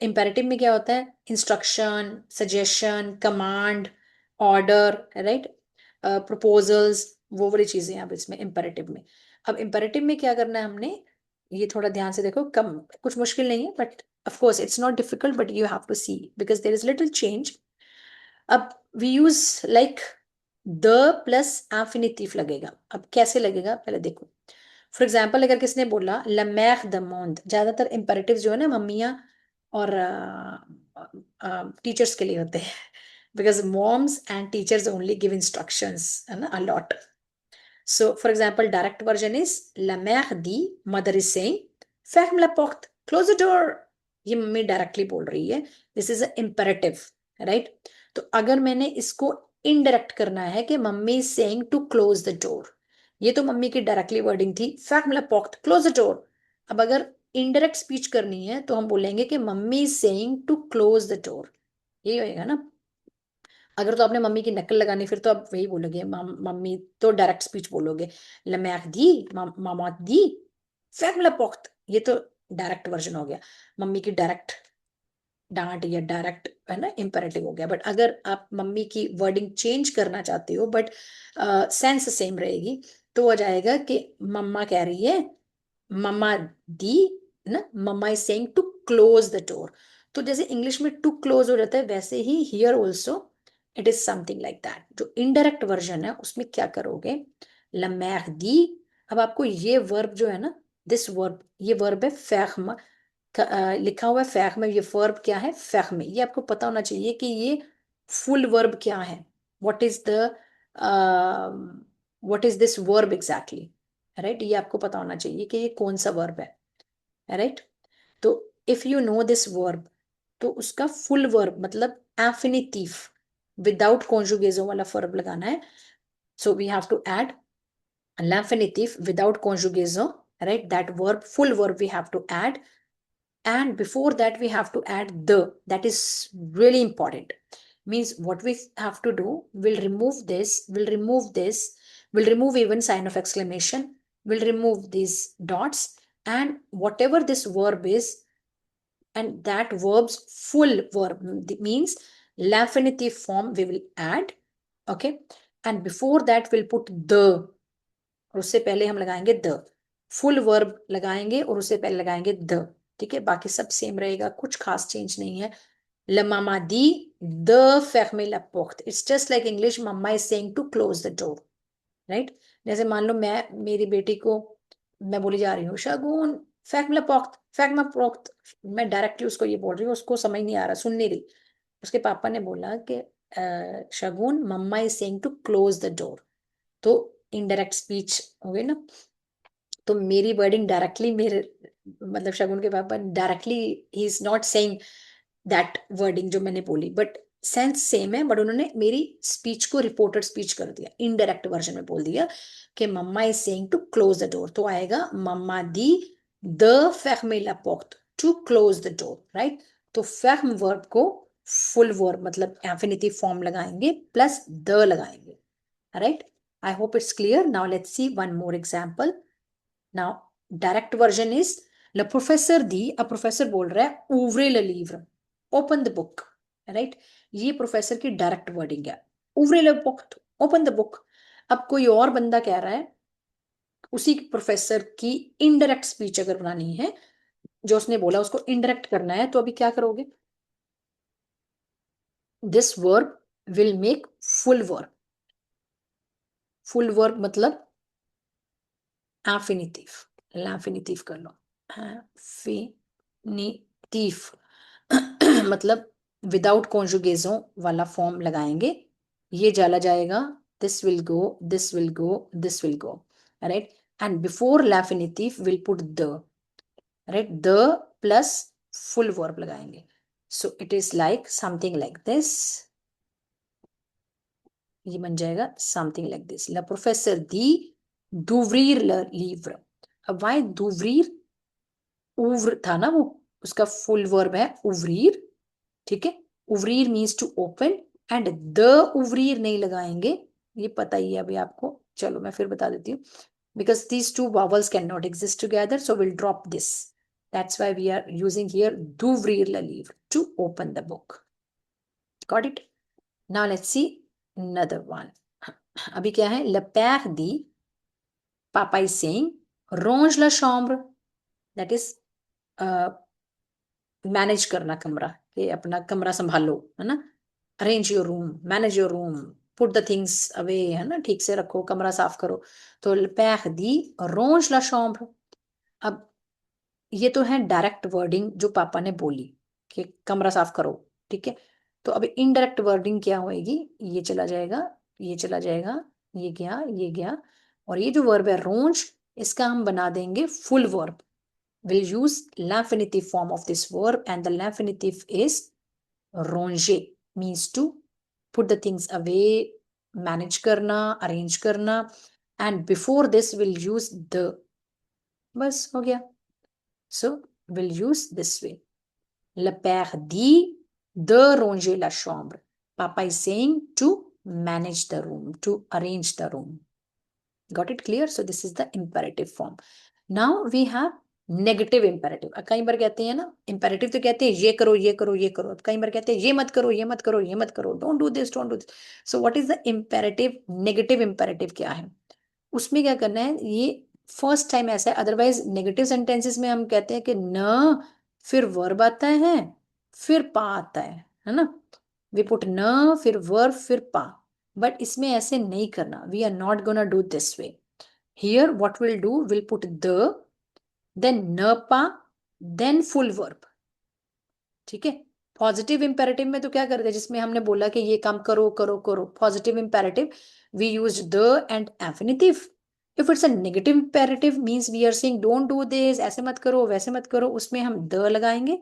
imperative में क्या होता है, instruction, suggestion, command, order, right, proposals, वो वाली चीजें अब इसमें imperative में। अब imperative में क्या करना है हमने, ये थोड़ा ध्यान से देखो, कम कुछ मुश्किल नहीं है, but of course it's not difficult, but you have to see because there is little change. अब वी यूज लाइक द प्लस इंफिनिटिव लगेगा. अब कैसे लगेगा पहले देखो. फॉर एग्जाम्पल अगर किसने बोला ला मैर द मोंड, ज्यादातर इंपेरेटिव जो है ना मम्मियाँ और टीचर्स के लिए होते हैं, because moms and teachers only give instructions है ना, a lot. So, for example, direct version is La mère dit, mother is saying, ferme la porte, close the door. ये मम्मी डायरेक्टली बोल रही है. This is imperative, right? तो अगर मैंने इसको इनडायरेक्ट करना है कि मम्मी is saying to close the door, ये तो मम्मी की डायरेक्टली वर्डिंग थी, ferme la porte, close the door. अब अगर इनडायरेक्ट स्पीच करनी है तो हम बोलेंगे कि मम्मी is saying to close the door. यही होएगा ना. अगर तो आपने मम्मी की नकल लगानी फिर तो आप वही बोलोगे, मम्मी तो डायरेक्ट स्पीच बोलोगे, लमैख दी, मामा दी, फैगला पोख्त. ये तो डायरेक्ट वर्जन हो गया, मम्मी की डायरेक्ट डांट या डायरेक्ट है ना इंपेरेटिव हो गया. बट अगर आप मम्मी की वर्डिंग चेंज करना चाहते हो बट सेंस सेम रहेगी, तो हो जाएगा कि मम्मा कह रही है, मम्मा दी ना, मम्मा is saying to close the door. तो जैसे इंग्लिश में टू क्लोज हो जाता है वैसे ही here also it is something like that. जो इनडायरेक्ट वर्जन है उसमें क्या करोगे, लमैख दी. अब आपको ये वर्ब जो है ना, दिस वर्ब, ये वर्ब है फैख्म, लिखा हुआ है फैख में. ये वर्ब क्या है, फैख में. ये आपको पता होना चाहिए कि ये फुल वर्ब क्या है, what is the what is this verb exactly, right? ये आपको पता होना चाहिए कि ये कौन सा वर्ब है, राइट? तो if you know this verb तो उसका फुल वर्ब मतलब एफिनिटिव विदाउट कॉन्जुगेजो वाला वर्ब लगाना है. So we have to add l'infinitive without conjugazo, right? That verb, full verb we have to add. And before that we have to add the. That is really important. Means what we have to do, we'll remove this, we'll remove even sign of exclamation, we'll remove these dots, and whatever this verb is, and that verb's full verb means l'infinitive form we will add. Okay. And before that we'll put the, और उससे पहले हम लगाएंगे the. Full verb लगाएंगे और उससे पहले लगाएंगे द. ठीक है, बाकी सब सेम रहेगा, कुछ खास चेंज नहीं है. Le mama dit de fermer la porte. It's just like English, mama is saying to close the door, right? जैसे मान लो मैं मेरी बेटी को मैं बोली जा रही हूँ, शगुन ferme la porte, ferme la porte. मैं डायरेक्टली उसको ये बोल रही हूँ, उसको समझ नहीं आ रहा, सुन नहीं रही. उसके पापा ने बोला कि शगुन मम्मा is saying to close the door. तो इनडायरेक्ट स्पीच हो गई ना. तो मेरी वर्डिंग डायरेक्टली मेरे मतलब शगुन के पापा directly he is not saying that wording जो मैंने बोली, बट सेंस सेम है. बट उन्होंने मेरी स्पीच को रिपोर्टेड स्पीच कर दिया, इनडायरेक्ट वर्जन में बोल दिया कि मम्मा is saying to close the door. तो आएगा मम्मा दी द ferme la porte to close the door, right? तो ferme वर्ब को फुल वर्ब मतलब इंफिनिटिव फॉर्म लगाएंगे प्लस द लगाएंगे, right? I hope it's clear. Now let's see one more example. Now, direct version is le professeur dit, a professor बोल रहा है ouvrez le livre, open the book, right? ये professor की direct wording है, ouvrez le book, open the book. अब कोई और बंदा कह रहा है, उसी प्रोफेसर की इनडायरेक्ट स्पीच अगर बनानी है, जो उसने बोला उसको इनडायरेक्ट करना है, तो अभी क्या करोगे, this verb will make full verb. Full verb मतलब इंफिनिटिव, l'infinitive कर लो, इंफिनिटिव मतलब विदाउट कॉन्जुगेजों वाला फॉर्म लगाएंगे. ये जाला जाएगा, this will go, this will go, this will go, right? And before l'infinitive will put द, राइट? द प्लस फुल वर्ब लगाएंगे. So it is like something like this. ये बन जाएगा समथिंग लाइक दिस. ला प्रोफेसर दी d'ouvrir le livre. अब वाई d'ouvrir, ouvre था ना वो, उसका फुल वर्ब है ouvrir, ठीक है? ouvrir means to open, and the ouvrir नहीं लगाएंगे, ये पता ही है अभी आपको. चलो मैं फिर बता देती हूँ. because these two vowels cannot exist together, so we'll drop this. That's why we are using here d'ouvrir le livre, to open the book. Got it? Now let's see another one. अभी क्या है, le père dit, papa is saying range la chambre. That is manage करना कमरा, कि अपना कमरा संभालो, है ना? Arrange your room, manage your room, put the things away, है ना, ठीक से रखो, कमरा साफ करो। तो le père dit range la chambre। अब ये तो है डायरेक्ट वर्डिंग जो पापा ने बोली कि कमरा साफ करो, ठीक है। तो अब इनडायरेक्ट वर्डिंग क्या होएगी, ये चला जाएगा, ये चला जाएगा, ये गया, ये गया, और ये जो वर्ब है रोंज, इसका हम बना देंगे full verb. Will use l'infinitive form of this verb and the l'infinitive is ronger, means to put the things away, manage करना, arrange करना, and before this we'll use the, बस हो गया। So we'll use this way. Le père dit de ranger la chambre. Papa is saying to manage the room, to arrange the room. Got it clear? So this is the imperative form. Now we have negative imperative. कई बार कहते हैं ना, imperative तो कहते हैं ये करो, ये करो, ये करो। अब कई बार कहते हैं ये मत करो, ये मत करो, ये मत करो, don't do this, don't do this. So what is the imperative? Negative imperative क्या है? उसमें क्या करना है, ये फर्स्ट टाइम ऐसा है। अदरवाइज नेगेटिव सेंटेंसेस में हम कहते हैं कि न, फिर वर्ब आता है, फिर पा आता है ना। वी पुट न, फिर वर्ब, फिर पा। बट इसमें ऐसे नहीं करना। We are not gonna do this way. Here what will do, will put द, देन न पा, देन फुल वर्ब, ठीक है। पॉजिटिव इंपेरेटिव में तो क्या करते हैं, जिसमें हमने बोला कि ये काम करो करो करो, पॉजिटिव इंपेरेटिव, वी यूज द and infinitive. If it's a negative imperative means we are saying don't do this, ऐसे मत करो, वैसे मत करो, उसमें हम द लगाएंगे,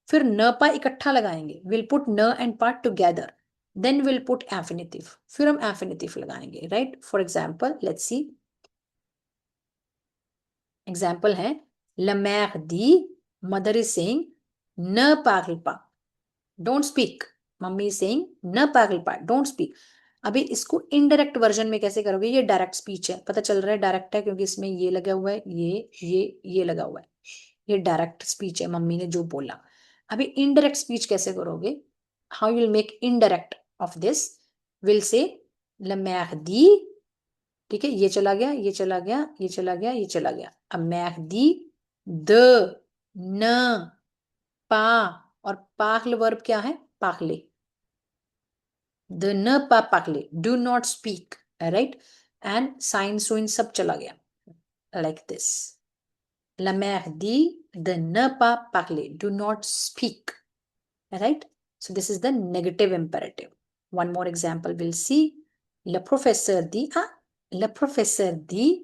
फिर न पा इकट्ठा लगाएंगे, विल पुट न एंड पार्ट together, then will put infinitive, फिर हम इंफिनिटिव लगाएंगे, right. For example let's see, example है la mère dit, mother is saying ne parle pas, don't speak। Mummy is saying न पागल पा, डोंट स्पीक। अभी इसको इनडायरेक्ट वर्जन में कैसे करोगे, ये डायरेक्ट स्पीच है, पता चल रहा है डायरेक्ट है क्योंकि इसमें ये लगा हुआ है, ये लगा हुआ है, ये डायरेक्ट स्पीच है, मम्मी ने जो बोला। अभी इनडायरेक्ट स्पीच कैसे करोगे, how you will make indirect of this, will say la mère dit, ठीक है, ये चला गया, ये चला गया, ये चला गया, ये चला गया। अब mère dit द, न, पा, और पार्ल वर्ब क्या है, पार्ले, द न पा पार्ले, do not speak, right. And साइन सुइन सब चला गया, like this. La mère dit de ne pas parler, do not speak, right? So this is the negative imperative. One more example we'll see. Le professeur dit, le professeur dit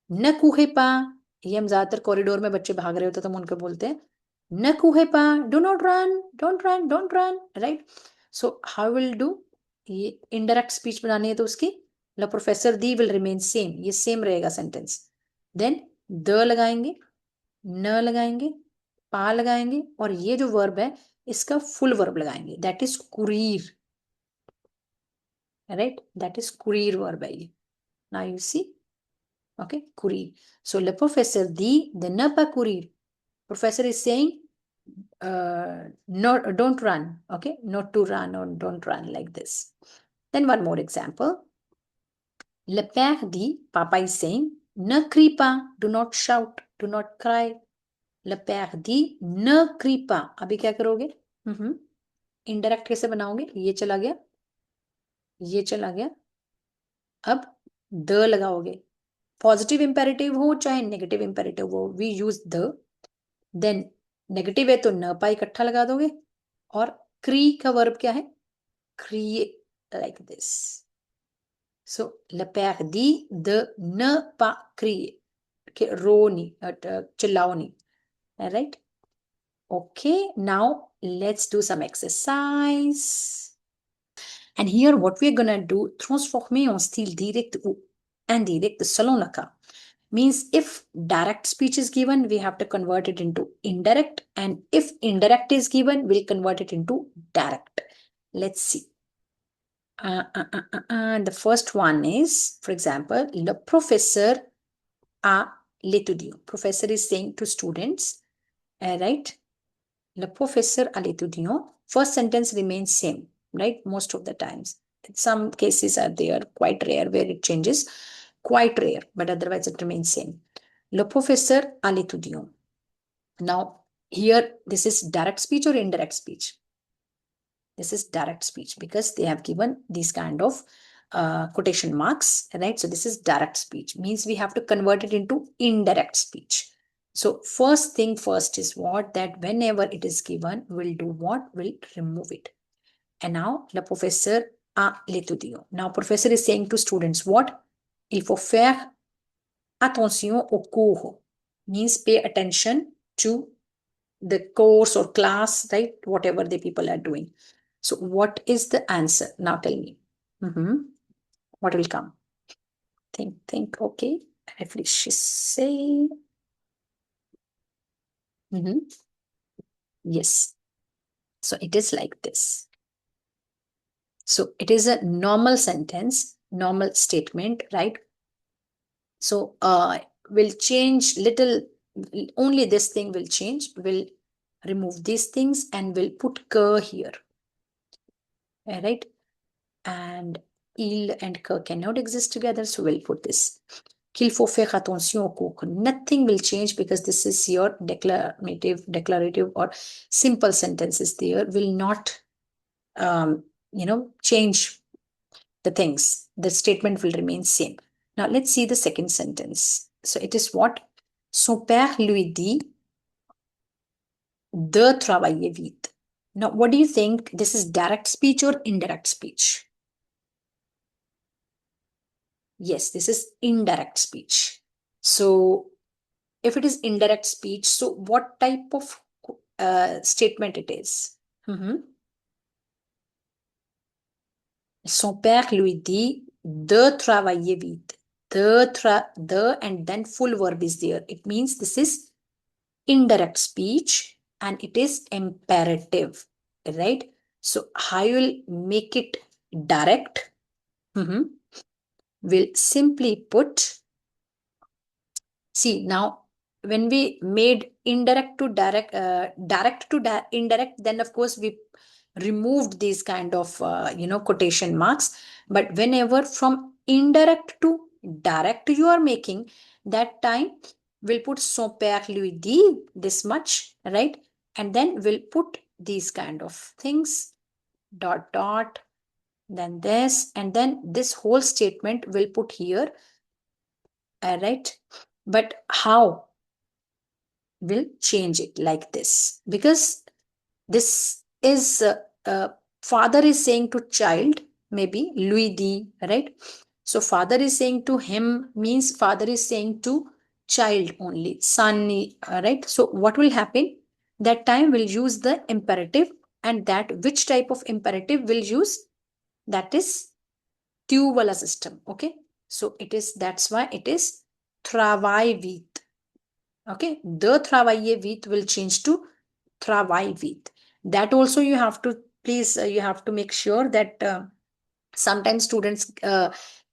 ne courez pas। ये हम ज्यादातर corridor में बच्चे भाग रहे होते तो हम उनको बोलते हैं न courez pas, do not run, don't run, don't run, right? So how will do, ये indirect speech बनानी है तो उसकी le professeur dit will remain same, ये same रहेगा sentence। then द लगाएंगे, न लगाएंगे, पा लगाएंगे, और ये जो वर्ब है इसका फुल वर्ब लगाएंगे, दैट इज कुरीर, राइट, दैट इज कुरीर वर्ब है ये। नाउ यू सी, ओके, कुरीर। So le professeur dit de ne pas courir, professor is saying not, don't run, okay, not to run or don't run, like this। then one more example, le père dit, papa is saying ne crie pas, do not shout, do not cry। Le père dit ne crie pas, अभी क्या करोगे, indirect कैसे बनाओगे, ये चला गया, ये चला गया, अब द लगाओगे। पॉजिटिव इंपेरेटिव हो चाहे नेगेटिव इंपेरेटिव हो, वी यूज द। देन नेगेटिव है तो न पा इकट्ठा लगा दोगे, और क्री का वर्ब क्या है, क्रिए, like this. So le père dit de ne pas crier, कि रो नहीं, चिल्लाओ नहीं, right. Okay, now let's do some exercise. And here what we're gonna do, transformer en style direct ou indirect selon le cas. Means if direct speech is given, we have to convert it into indirect, and if indirect is given, we'll convert it into direct. Let's see. The first one is, for example, le professeur a l'étudiant. Professor is saying to students, right? Le professeur à l'étudiant. First sentence remains same, right? Most of the times. Some cases are there, quite rare, where it changes. Quite rare, but otherwise it remains same. Le professeur à l'étudiant. Now, here, this is direct speech or indirect speech? This is direct speech because they have given these kind of quotation marks, right? So this is direct speech, means we have to convert it into indirect speech. So first thing first is what? That whenever it is given, we'll do what? We'll remove it. And now, le professeur a l'étudiant. Now, professor is saying to students what? Il faut faire attention au cours. Means pay attention to the course or class, right? Whatever the people are doing. So what is the answer? Now tell me. What will come? Think. Okay. Réfléchissez. Yes. So it is like this. So it is a normal sentence, normal statement, right? So we'll change little, only this thing will change. We'll remove these things and we'll put que here. All right. And il and que cannot exist together, so we'll put this. Qu'il faut faire attention au cours. Nothing will change because this is your declarative or simple sentences there will not, change the things. The statement will remain same. Now let's see the second sentence. So it is what? Son père lui dit de travailler vite. Now, what do you think? This is direct speech or indirect speech? Yes, this is indirect speech. So if it is indirect speech, so what type of statement it is? Son père lui dit de travailler vite. The and then full verb is there. It means this is indirect speech and it is imperative, right? So how you will make it direct? We'll simply put, see now when we made indirect to direct, direct to indirect, then of course we removed these kind of quotation marks. But whenever from indirect to direct you are making, that time we'll put son père lui dit this much, right? And then we'll put these kind of things, dot dot, then this, and then this whole statement will put here. All right. But how? Will change it like this because this is father is saying to child, maybe lui dit, right? So father is saying to him means father is saying to child only, son, right? So what will happen? That time we'll use the imperative, and that which type of imperative will use? That is tu wala system. Okay, so it is, that's why it is travaille vite. Okay, the travailler vite will change to travaille vite. That also you have to, please, you have to make sure that sometimes students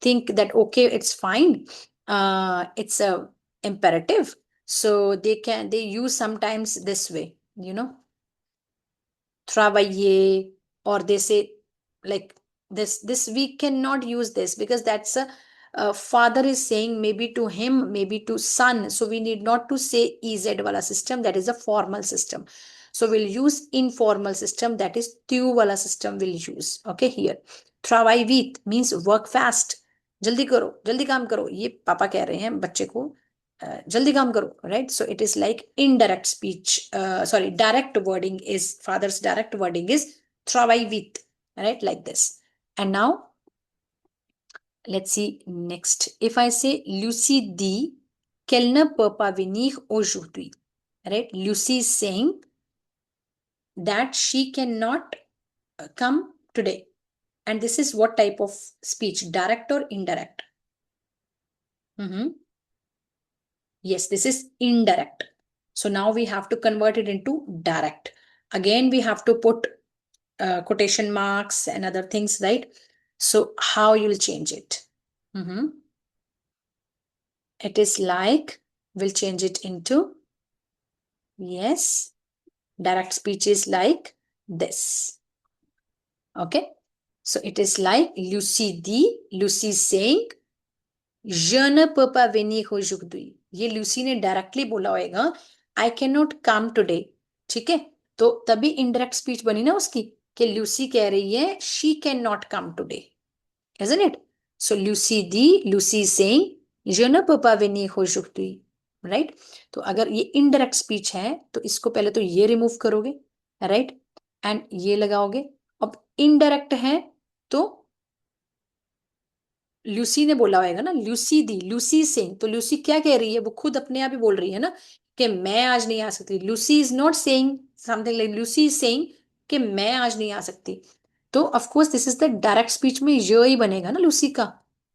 think that, okay, it's fine. It's a imperative. So they use sometimes this way, travailler, or they say like this we cannot use this because that's a father is saying maybe to him, maybe to son, so we need not to say ez wala system, that is a formal system. So we'll use informal system, that is tu wala system we'll use. Okay, here travaille vite means work fast, जल्दी करो, जल्दी काम करो, ये पापा कह रहे हैं बच्चे को जल्दी काम करो, right? So it is like indirect speech, sorry, direct wording is, father's direct wording is travaille vite, right? Like this. And now let's see next. If I say Lucie dit qu'elle ne peut pas venir aujourd'hui, right? Lucie is saying that she cannot come today. And this is what type of speech? Direct or indirect? Yes, this is indirect. So now we have to convert it into direct. Again, we have to put quotation marks and other things, right? So how you'll change it? It is like, we'll change it into, yes, direct speech is like this. Okay. So it is like Lucie dit, Lucie saying, je ne peux pas venir aujourd'hui. ये Lucy ने directly बोला होगा, I cannot come today. ठीक है, तो तभी indirect speech बनी ना उसकी. कि ल्यूसी कह रही है she can not come today, isn't it? So Lucy dit, Lucy is saying je ne peux pas venir aujourd'hui, right? तो अगर ये इनडायरेक्ट स्पीच है तो इसको पहले तो ये रिमूव करोगे, राइट, एंड ये लगाओगे. अब इनडायरेक्ट है तो लूसी ने बोला होगा ना, लूसी दी, लूसी सेइंग, तो लूसी क्या कह रही है, वो खुद अपने आप ही बोल रही है ना कि मैं आज नहीं आ सकती. Lucy is not saying something like, Lucy is saying कि मैं आज नहीं आ सकती. तो of course this is the direct speech में ये ही बनेगा ना लूसी का,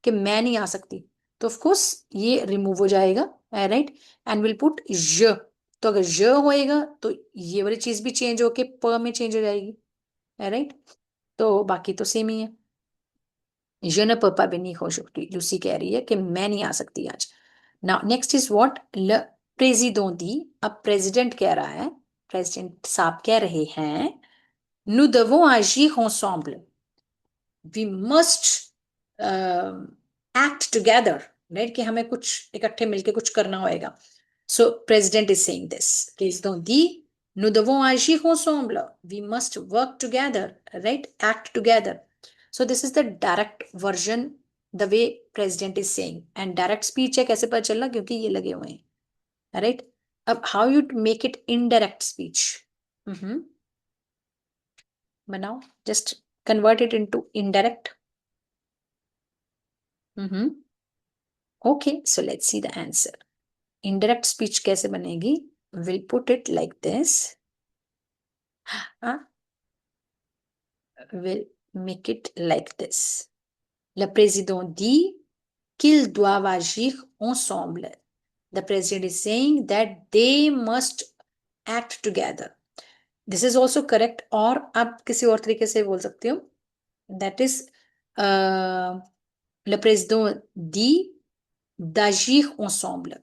कि मैं नहीं आ सकती. तो ऑफ कोर्स ये रिमूव हो जाएगा, राइट, एंड विल पुट ज. तो अगर ज होएगा तो ये वाली चीज भी चेंज होके प में चेंज हो जाएगी, राइट. तो बाकी तो सेम ही है. Je ne peux pas venir aujourd'hui. Lucy कह रही है कि मैं नहीं आ सकती आज. Now next is what, le président dit. अब प्रेसिडेंट कह रहा है, प्रेसिडेंट साहब कह रहे हैं, nous devons agir ensemble. We must act together, right, कि हमें कुछ इकट्ठे मिलके कुछ करना होएगा. So president is saying this. Président dit, nous devons agir ensemble. We must work together, right, act together. So this is the direct version, the way president is saying. And direct speech है, कैसे पता चलना, क्योंकि ये लगे हुए हैं, right. अब how you make it indirect speech, बनाओ, just convert it into indirect. Okay, so let's see the answer. Indirect speech कैसे बनेगी, we'll put it like this. We'll make it like this. Le président dit qu'ils doivent agir ensemble. The president is saying that they must act together. This is also correct. और आप किसी और तरीके से बोल सकते हो. That is, le président dit d'agir ensemble,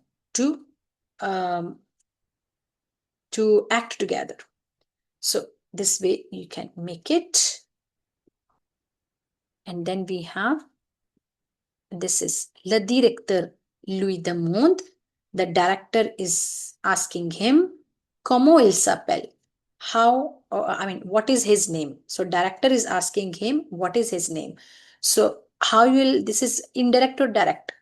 to act together. So this way you can make it. And then we have, this is le directeur lui demande. The director is asking him, comment il s'appelle? How, I mean, what is his name? So director is asking him, what is his name? So how you will, this is indirect or direct?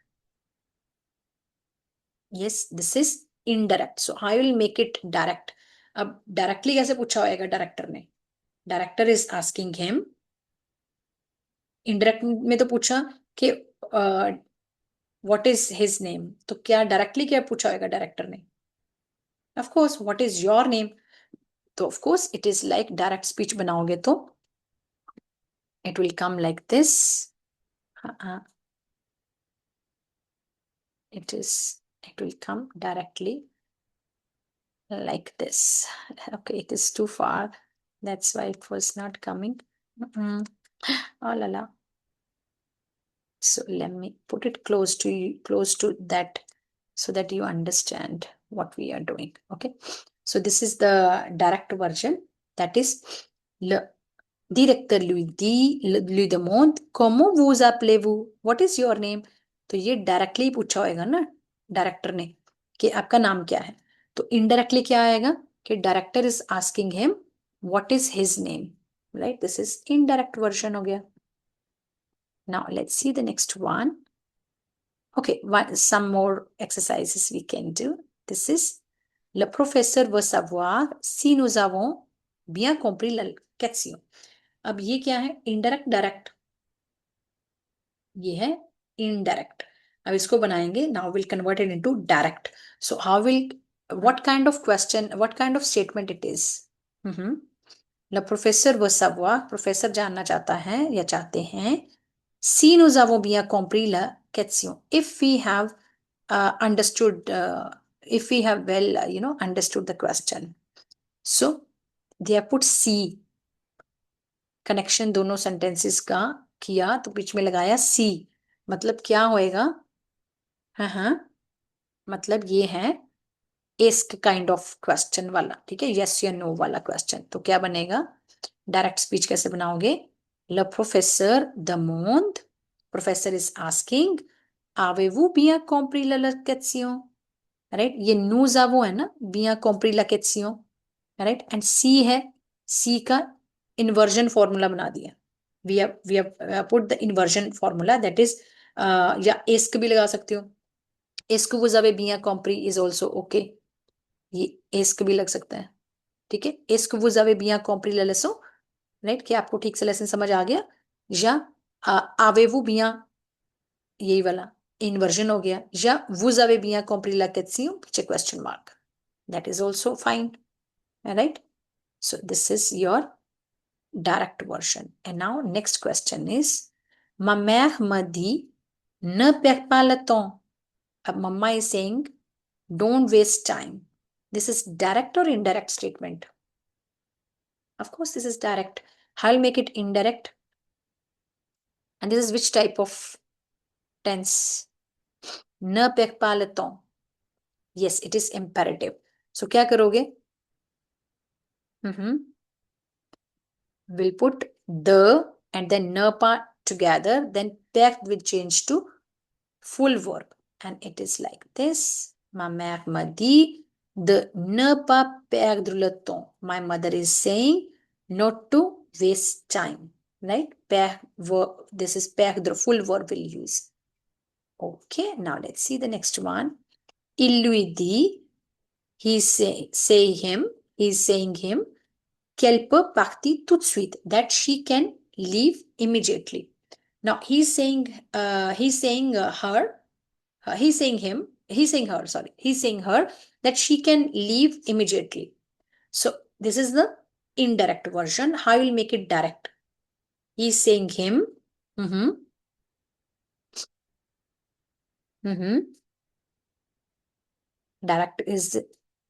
Yes, this is indirect. So how you will make it direct? अब directly कैसे पूछा होएगा director ने? Director is asking him. Indirect में तो पूछा कि what is his name? तो क्या directly क्या पूछा होएगा director ने? Of course, what is your name? तो of course it is like direct speech बनाओगे तो it will come like this. It will come directly like this. Okay, it is too far. That's why it was not coming. Oh la la. So let me put it close to you, close to that, so that you understand what we are doing. Okay. So this is the direct version. That is, le directeur lui dit, lui demande, comment vous appelez-vous? What is your name? तो ये directly पूछा होएगा ना director ने कि आपका नाम क्या है. तो इनडायरेक्टली क्या आएगा कि director is asking him what is his name, right. This is indirect version हो गया. Now let's see the next one. Okay, some more exercises we can do. This is, le professeur veut savoir si nous avons bien compris la question. अब ये क्या है, indirect direct, ये है indirect. अब इसको बनाएंगे. Now will convert it into direct. So how will, what kind of question, what kind of statement it is. ल प्रोफेसर वो savoir, प्रोफेसर जानना चाहता है या चाहते हैं, si nous avons bien compris la question, if we have understood, if we have well understood the question. So they have put C. Connection दोनों sentences का किया तो बीच में लगाया सी. मतलब क्या होएगा, हाँ, मतलब ये है एस्क काइंड ऑफ क्वेश्चन वाला, ठीक है, यस या नो वाला क्वेश्चन. तो क्या बनेगा, डायरेक्ट स्पीच कैसे बनाओगे, ल प्रोफेसर demande, professor is asking, avez-vous bien compris la question, right. ये nous avons है ना, bien compris la question, right. And सी है, सी का inversion formula बना दिया. We have put the inversion formula, that is या एस्क भी लगा सकते हो. Ask vous avez bien compris is also okay. ये एस्क भी लग सकता है. ठीक है, ask vous avez bien compris la leçon, right, कि आपको ठीक से लेसन समझ आ गया. या avez-vous bien, यही वाला इन्वर्जन हो गया. या vous avez bien compris la question, पीछे question mark, that is also fine, right? So this is your direct version. And now next question is, ma mère m'a dit ne perds pas le temps. Mama is saying don't waste time. This is direct or indirect statement? Of course this is direct. I'll make it indirect. And this is which type of tense? Ne perds pas le temps. Yes, it is imperative. So क्या करोगे? We'll put the and then ne part together, then perd will change to full verb, and it is like this. Ma mère m'a dit de ne pas perdre le temps. My mother is saying not to waste time, right? This is perdre, full verb will use. Okay, now let's see the next one. Il lui dit, he's saying him qu'elle peut partir tout de suite, that she can leave immediately. Now he's saying her that she can leave immediately. So this is the indirect version. How will make it direct? He's saying him. Direct is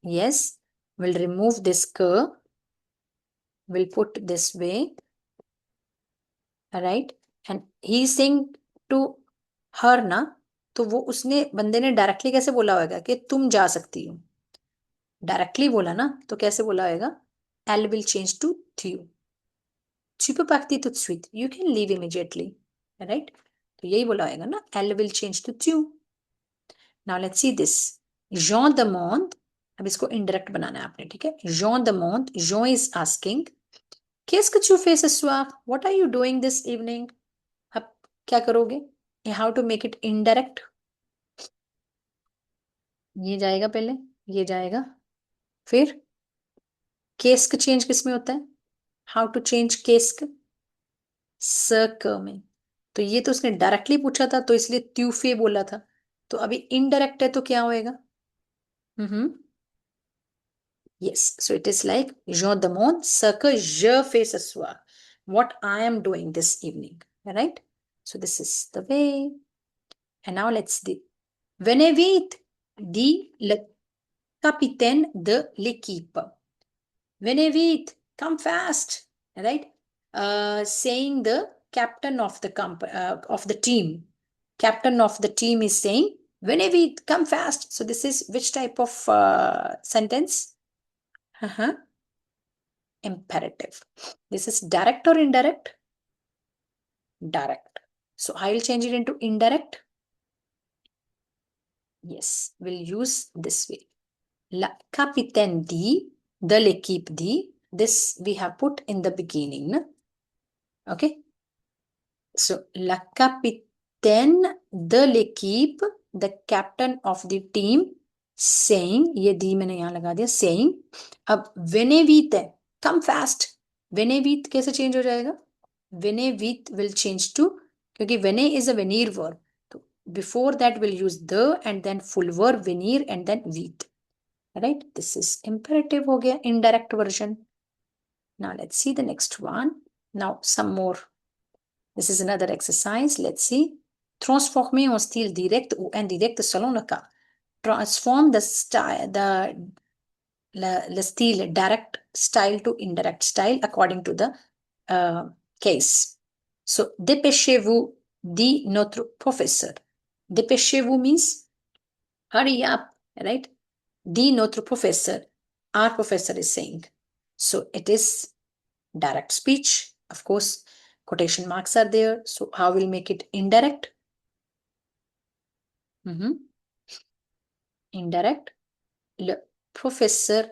yes. We'll remove this ke. We'll put this way. Right? And he's saying to her ना, तो वो उसने बंदे ने directly कैसे बोला होगा कि तुम जा सकती हो. डायरेक्टली बोला ना, तो कैसे बोला होगा? Elle will change to tu. Tu peux partir tout de suite. You can leave immediately. Right? तो यही बोला होगा ना. Elle will change to tu. Now let's see this. Jean demande. अब इसको indirect बनाना है आपने, ठीक है? Jean demande. Jean is asking. Qu'est-ce que tu fais ce soir? What are you doing this evening? अब क्या करोगे? How to make it indirect? ये जाएगा पहले, ये जाएगा, फिर केस्क चेंज किस में होता है? हाउ टू चेंज केस्क? सर्क में. तो ये तो उसने डायरेक्टली पूछा था, तो इसलिए त्यूफे बोला था. तो अभी इनडायरेक्ट है, तो क्या होएगा? Yes, so it is like je demande ce que je fais ce soir. What I am doing this evening, right? So this is the way. And now let's do. Venez vite, dit le capitaine de l'équipe. Venez vite, come fast, right? Saying the captain of the team. Captain of the team is saying, venez vite, come fast. So this is which type of sentence? Imperative. This is direct or indirect? Direct. So I will change it into indirect. Yes, we'll use this way. La capitaine dit, de l'équipe dit. This we have put in the beginning. No? Okay. So la capitaine de l'équipe, the captain of the team, saying, ये दी मैंने यहाँ लगा दिया, saying. अब venez vite है, come fast. Venez vite कैसे change हो जाएगा? Venez vite will change to, क्योंकि venez is a venir verb. तो before that we'll use the and then full verb venir and then vite. Right? This is imperative हो गया, indirect version. Now let's see the next one. Now some more. This is another exercise. Let's see. Transformer en style direct ou indirect selon le cas. Transform the style, the style direct style to indirect style according to the case. So, dépêchez-vous, dit notre professeur. Dépêchez-vous means hurry up, right? Dit notre professeur. Our professor is saying. So, it is direct speech. Of course, quotation marks are there. So, how will make it indirect? Indirect. Le professeur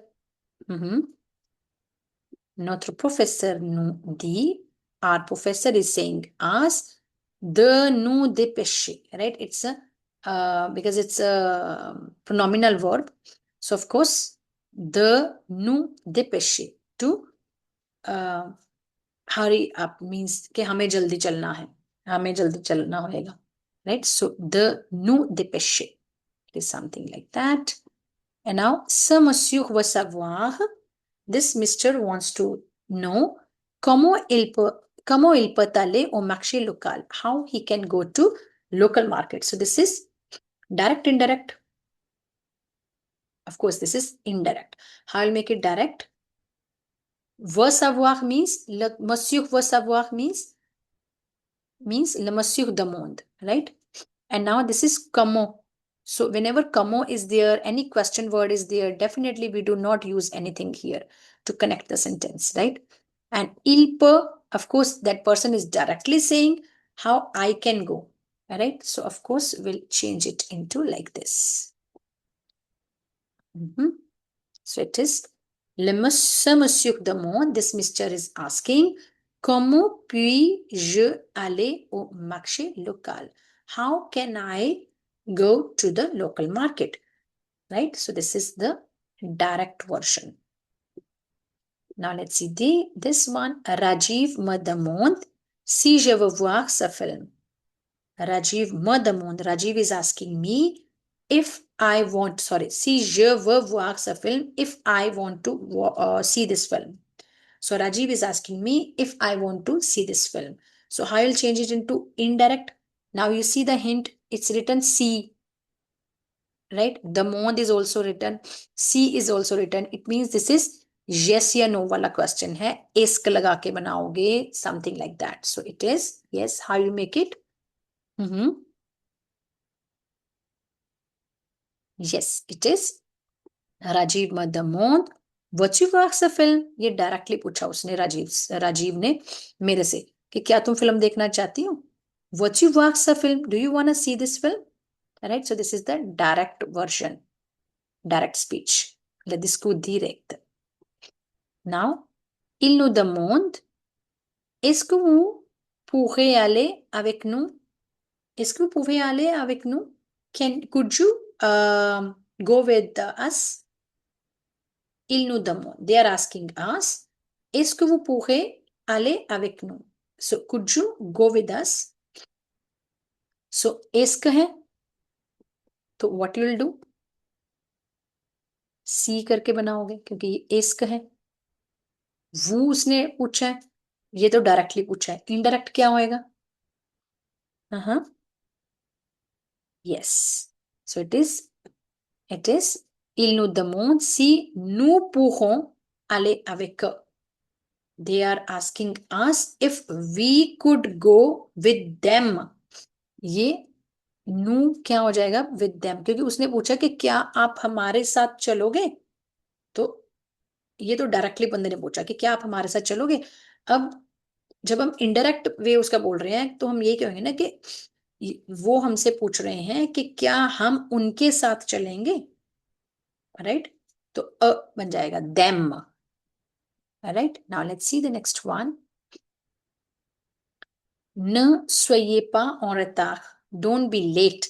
Notre professeur nous dit, our professor is saying us, de nous dépêcher, right? It's a, because it's a pronominal verb. So of course, de nous dépêcher, to hurry up means कि हमें जल्दी चलना है, हमें जल्दी चलना होगा, right? So de nous dépêcher, it is something like that. And now, ce monsieur veut savoir, this Mr. wants to know comment il peut aller au marché local, how he can go to local market. So this is direct, indirect. Of course, this is indirect. How I'll make it direct? Veut savoir means, le monsieur veut savoir means le monsieur demande, right? And now this is comment. So whenever comment is there, any question word is there, definitely we do not use anything here to connect the sentence, right? And il peut, of course, that person is directly saying how I can go, all right? So of course, we'll change it into like this. So it is, ce monsieur demande, this Mr. is asking, comment puis-je aller au marché local? How can I go to the local market? Right? So this is the direct version. Now let's see this one. Rajiv me demande si je veux voir ce film. Rajiv me demande. Rajiv is asking me if I want, si je veux voir ce film, if I want to see this film. So Rajiv is asking me if I want to see this film. So how I'll change it into indirect. Now you see the hint, it's written see, right? The mode is also written, see is also written. It means this is yes या no वाला question है. Isk लगा के बनाओगे, something like that. So it is yes. How you make it? Yes, it is. Rajiv मदमोद what you watch a film, ये directly पूछा उसने राजीव ने मेरे से कि क्या तुम फिल्म देखना चाहती हो. What you watch a film, do you want to see this film, right? So this is the direct version, direct speech, le discours direct. Now, il nous demande, est-ce que vous pourrez aller avec nous? Est-ce que vous pouvez aller avec nous? Could you go with us? Ils nous demandent, they are asking us, est-ce que vous pourrez aller avec nous? So, could you go with us? So, est-ce que है? तो what you will do? सी करके बनाओगे क्योंकि ये ask है. वो उसने पूछा है, ये तो डायरेक्टली पूछा है. इनडायरेक्ट क्या होएगा? Yes. So it is, il nous demande si nous pourrons aller avec eux. They are asking us if we could go with them. ये नू क्या हो जाएगा? विद देम, क्योंकि उसने पूछा कि क्या आप हमारे साथ चलोगे. तो ये तो डायरेक्टली बंदे ने पूछा कि क्या आप हमारे साथ चलोगे. अब जब हम इनडायरेक्ट वे उसका बोल रहे हैं तो हम ये कहेंगे ना कि वो हमसे पूछ रहे हैं कि क्या हम उनके साथ चलेंगे, राइट? तो अ बन जाएगा them, right? Now let's see the next one. Ne soyez pas en retard. Don't be late,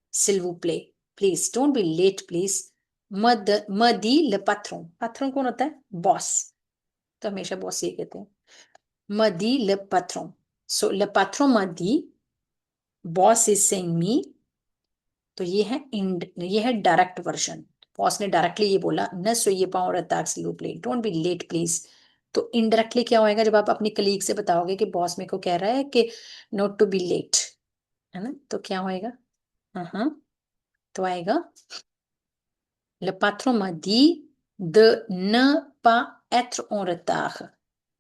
s'il vous plaît. Please, don't be late, please. Me dit le patron. Patron कौन होता है? Boss. तो हमेशा boss ये कहते हैं. Me dit le patron. So, le patron me dit, boss is saying me. तो ये है डायरेक्ट वर्जन. बॉस ने डायरेक्टली ये बोला, न सोइए पाओ retard, s'il vous plaît. Don't be late, please. तो इनडायरेक्टली क्या होएगा जब आप अपनी कलीग से बताओगे कि बॉस मेरे को कह रहा है कि नॉट टू बी लेट, है ना? तो क्या होएगा? तो आएगा le patron m'a dit de ne pas être en retard.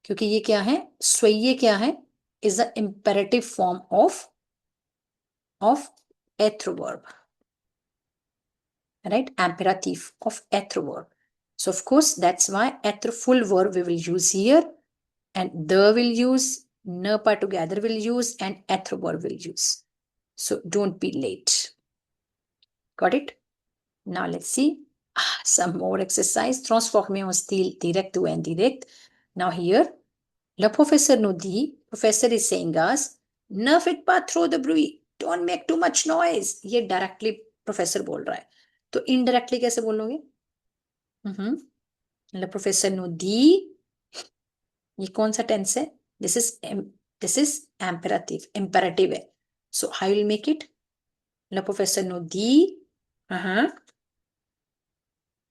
क्योंकि ये क्या है? soyez क्या है? is the imperative form of être verb, right? Imperative of être verb. So of course that's why être full verb we will use here, and the will use, ne pas together will use, and être verb will use. So don't be late. Got it? Now let's see some more exercise. Transformer en style direct ou indirect. Now here, le professeur nous dit, professor is saying us, ne faites pas trop de bruit, don't make too much noise. ये directly professor बोल रहा है. तो indirectly कैसे बोलोगे? Le professeur nous dit, ये कौन सा tense है? This is imperative है. So how will make it? Le professeur nous dit,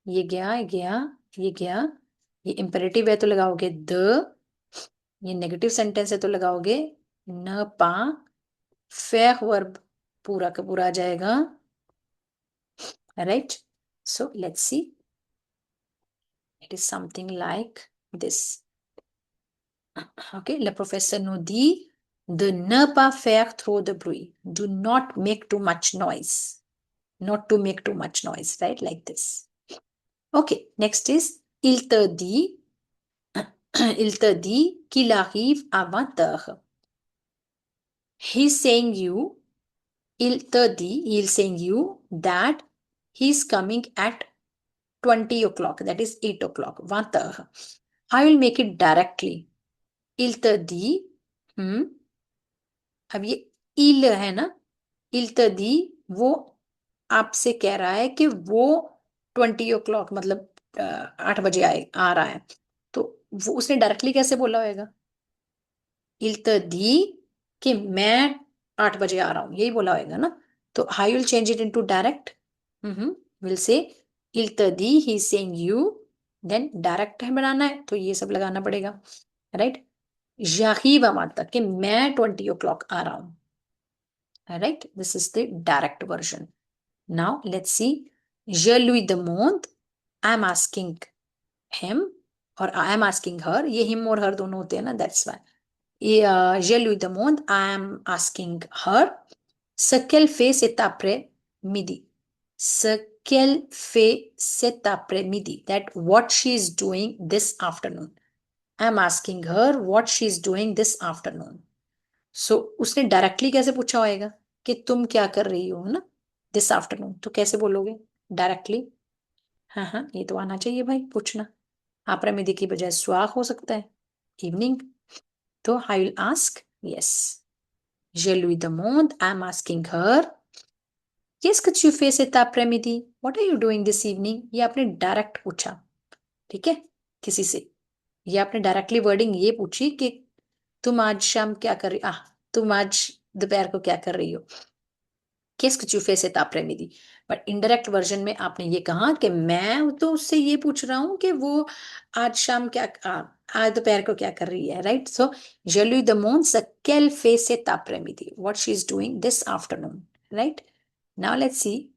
ये गया, ये imperative है तो लगाओगे the. ये नेगेटिव सेंटेंस है तो लगाओगे न पा. फेयर वर्ब पूरा का पूरा आ जाएगा. Right, so let's see. It is something like this. Okay, le professeur nous dit de ne pas faire trop de bruit. Do not make too much noise. Not to make too much noise, right? Like this. Okay, next is il te dit. Il te dit qu'il arrive à 20h. He's saying you. Il te dit, he'll saying you that he's coming at 20 o'clock, that is 8 o'clock. 20h. I will make it directly. Il te dit, अब ये il है ना, il te dit वो आपसे कह रहा है कि वो 20 o'clock मतलब 8 बजे आ रहा है. तो वो उसने डायरेक्टली कैसे बोला होगा? il te dit कि मैं 8 बजे आ रहा हूं, यही बोला होगा ना. तो how you'll change it into direct? We'll say il te dit, he's saying you. Then direct है बनाना है तो ये सब लगाना पड़ेगा. राइट, j'arrive à माता कि मैं 20 o'clock आ रहा हूं. Right, this is the direct version. Now let's see. Je lui demande, I'm asking him or I am asking her. ये him और her दोनों होते हैं ना, that's why. Je lui demande, I am asking her, ce qu'elle fait cet après-midi. Ce qu'elle fait cet après-midi. That what she is doing this afternoon. I am asking her what she is doing this afternoon. So उसने directly कैसे पूछा होएगा कि तुम क्या कर रही हो ना दिस आफ्टरनून. तो कैसे बोलोगे डायरेक्टली? हाँ, ये तो आना चाहिए भाई पूछना. après-midi की बजाय soir हो सकता है, इवनिंग. तो I will ask, yes. Je lui demande, I'm asking her, qu'est-ce que tu fais cet après-midi? What are you doing this evening? ये आपने डायरेक्ट पूछा, ठीक है, किसी से. ये आपने डायरेक्टली वर्डिंग ये पूछी कि तुम आज शाम क्या कर रही, तुम आज दोपहर को क्या कर रही हो. qu'est-ce que tu fais cet après-midi? But indirect version में आपने ये कहा कि मैं तो उससे ये पूछ रहा हूं कि वो आज शाम क्या, आज दोपहर को क्या कर रही है. Right, so je lui demande ce qu'elle fait cet après-midi, what she is doing this afternoon. Right, now let's see.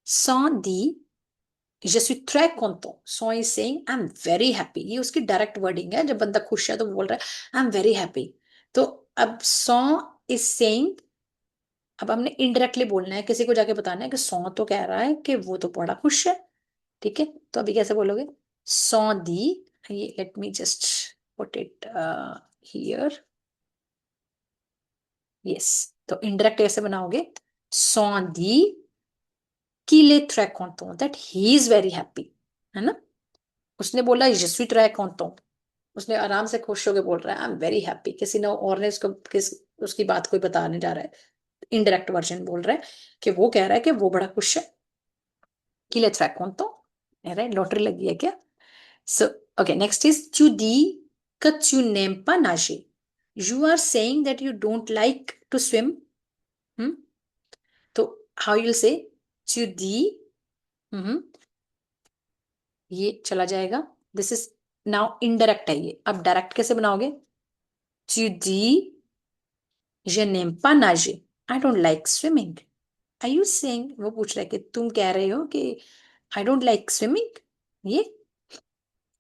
Son dit, je suis très content. Son is saying I'm very happy. ये उसकी direct wording है. जब बंदा खुश है तो बोल रहा है I'm very happy. तो अब son is saying, अब हमने इनडायरेक्टली बोलना है, किसी को जाके बताना है कि सौ तो कह रहा है कि वो तो बड़ा खुश है. ठीक है, तो अभी कैसे बोलोगे? सौ दी, ये let me just put it here. Yes, तो इनडायरेक्ट कैसे बनाओगे? सौ दी qu'il est très content, that he is very happy. है ना, उसने बोला je suis très content. उसने आराम से खुश होकर बोल रहा है आई एम वेरी हैप्पी. किसी ने और ने उसकी बात कोई बताने जा रहा है, इनडायरेक्ट वर्जन बोल रहा है कि वो कह रहा है कि वो बड़ा खुश है. qu'il est très content. Right, lottery लगी है क्या? So okay, next is tu dis que tu n'aimes pas nager. You are saying that you don't like to swim. तो how you'll say tu dis, ये चला जाएगा. This is now indirect है ये. अब डायरेक्ट कैसे बनाओगे? tu dis je n'aime pas nager. I don't like swimming. Are you saying, वो पूछ रहा है कि तुम कह रहे हो कि I don't like swimming. ये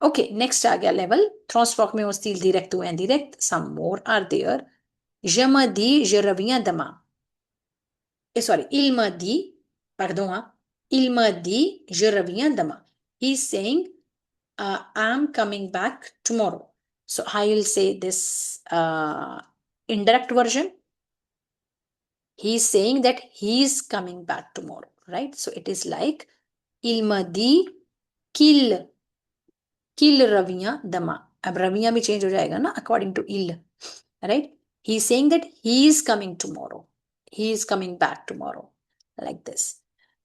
ओके, नेक्स्ट आ गया लेवल. Transforme में style direct ou indirect. Some more are there. Je me dis, je reviens demain. Sorry, il me dit, pardon, il me dit, je reviens demain. He's saying, I'm coming back tomorrow. So I will say this indirect version. He's saying that he's coming back tomorrow, right? So it is like, il me dit qu'il revient demain. अब रविया भी change हो जाएगा ना according to इल, right. He is saying that he is coming tomorrow, he is coming back tomorrow, like this.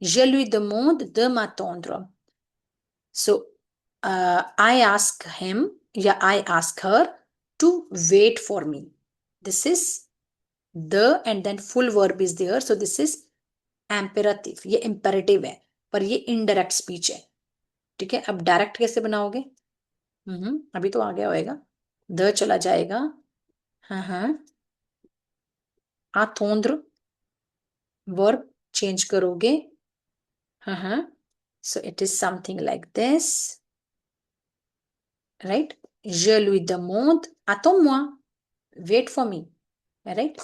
Je lui demande de m'attendre. So I ask him, yeah, I ask her to wait for me. This is the and then full verb is there. So this is imperative. ये imperative है पर ये indirect speech है. ठीक है. अब direct कैसे बनाओगे? अभी तो आ गया होएगा. द चला जाएगा. हाँ हाँ. attendre verb change करोगे. हाँ हाँ. So it is something like this. Right? Je lui demande, attends-moi, wait for me. Right?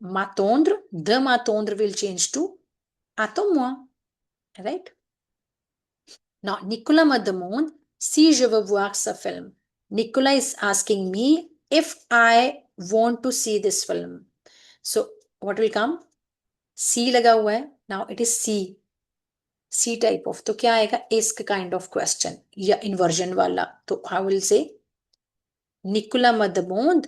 M'attendre, de m'attendre will change to attends-moi. Right? Now, Nicolas me demande si je veux voir ce film. Nicolas is asking me if I want to see this film. So, what will come? C लगा हुआ है. Now, it is C. C type of. तो क्या आएगा? Ask kind of question. या inversion वाला. तो I will say Nicolas me demande,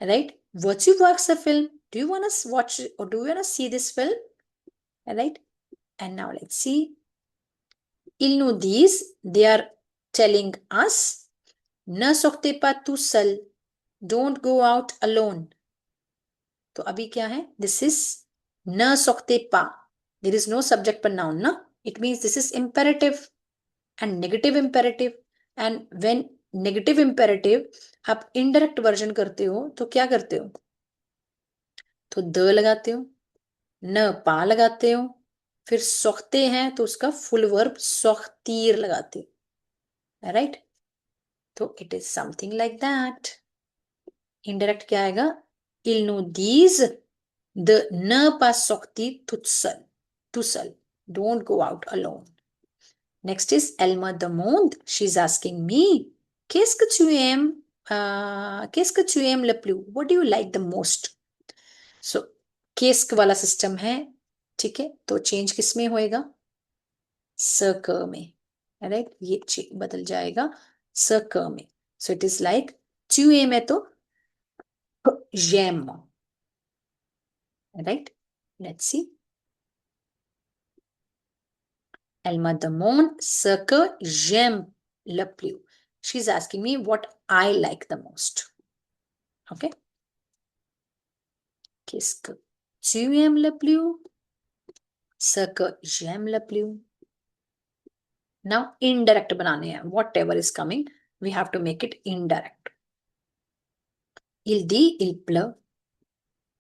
right? What you watch the film? Do you want to watch or do you want to see this film? Right? And now let's see. Ils nous disent, they are telling us, ne sortez pas tout seul. Don't go out alone. तो अभी क्या है? This is ne sortez pas. There is no subject पर noun, na? It means this is imperative and negative imperative. And when negative imperative आप indirect version करते हो तो क्या करते हो? तो द लगाते हो, न पा लगाते हो, फिर सोखते हैं तो उसका फुल वर्ब सोखतीर लगाते हो. राइट? तो it is something like that. Indirect क्या आएगा? Il nous disent de ne pas sortir toute seule. Tout seul. Don't go out alone. Next is elle me demande. She's asking me. Qu'est-ce que tu aimes? Qu'est-ce que tu aimes le plus? What do you like the most? So, केस्क वाला system है. ठीक है. तो change किस में होएगा? स क में. राइट? ये बदल जाएगा स क में. सो it is like tu aimes तो j'aime. Right? Let's see. Elle me demande ce que j'aime le plus. She's asking me what I like the most. Okay? Qu'est-ce que tu aimes le plus? Ce que j'aime le plus. Now, indirect banane hai. Whatever is coming, we have to make it indirect. Il dit, il pleut.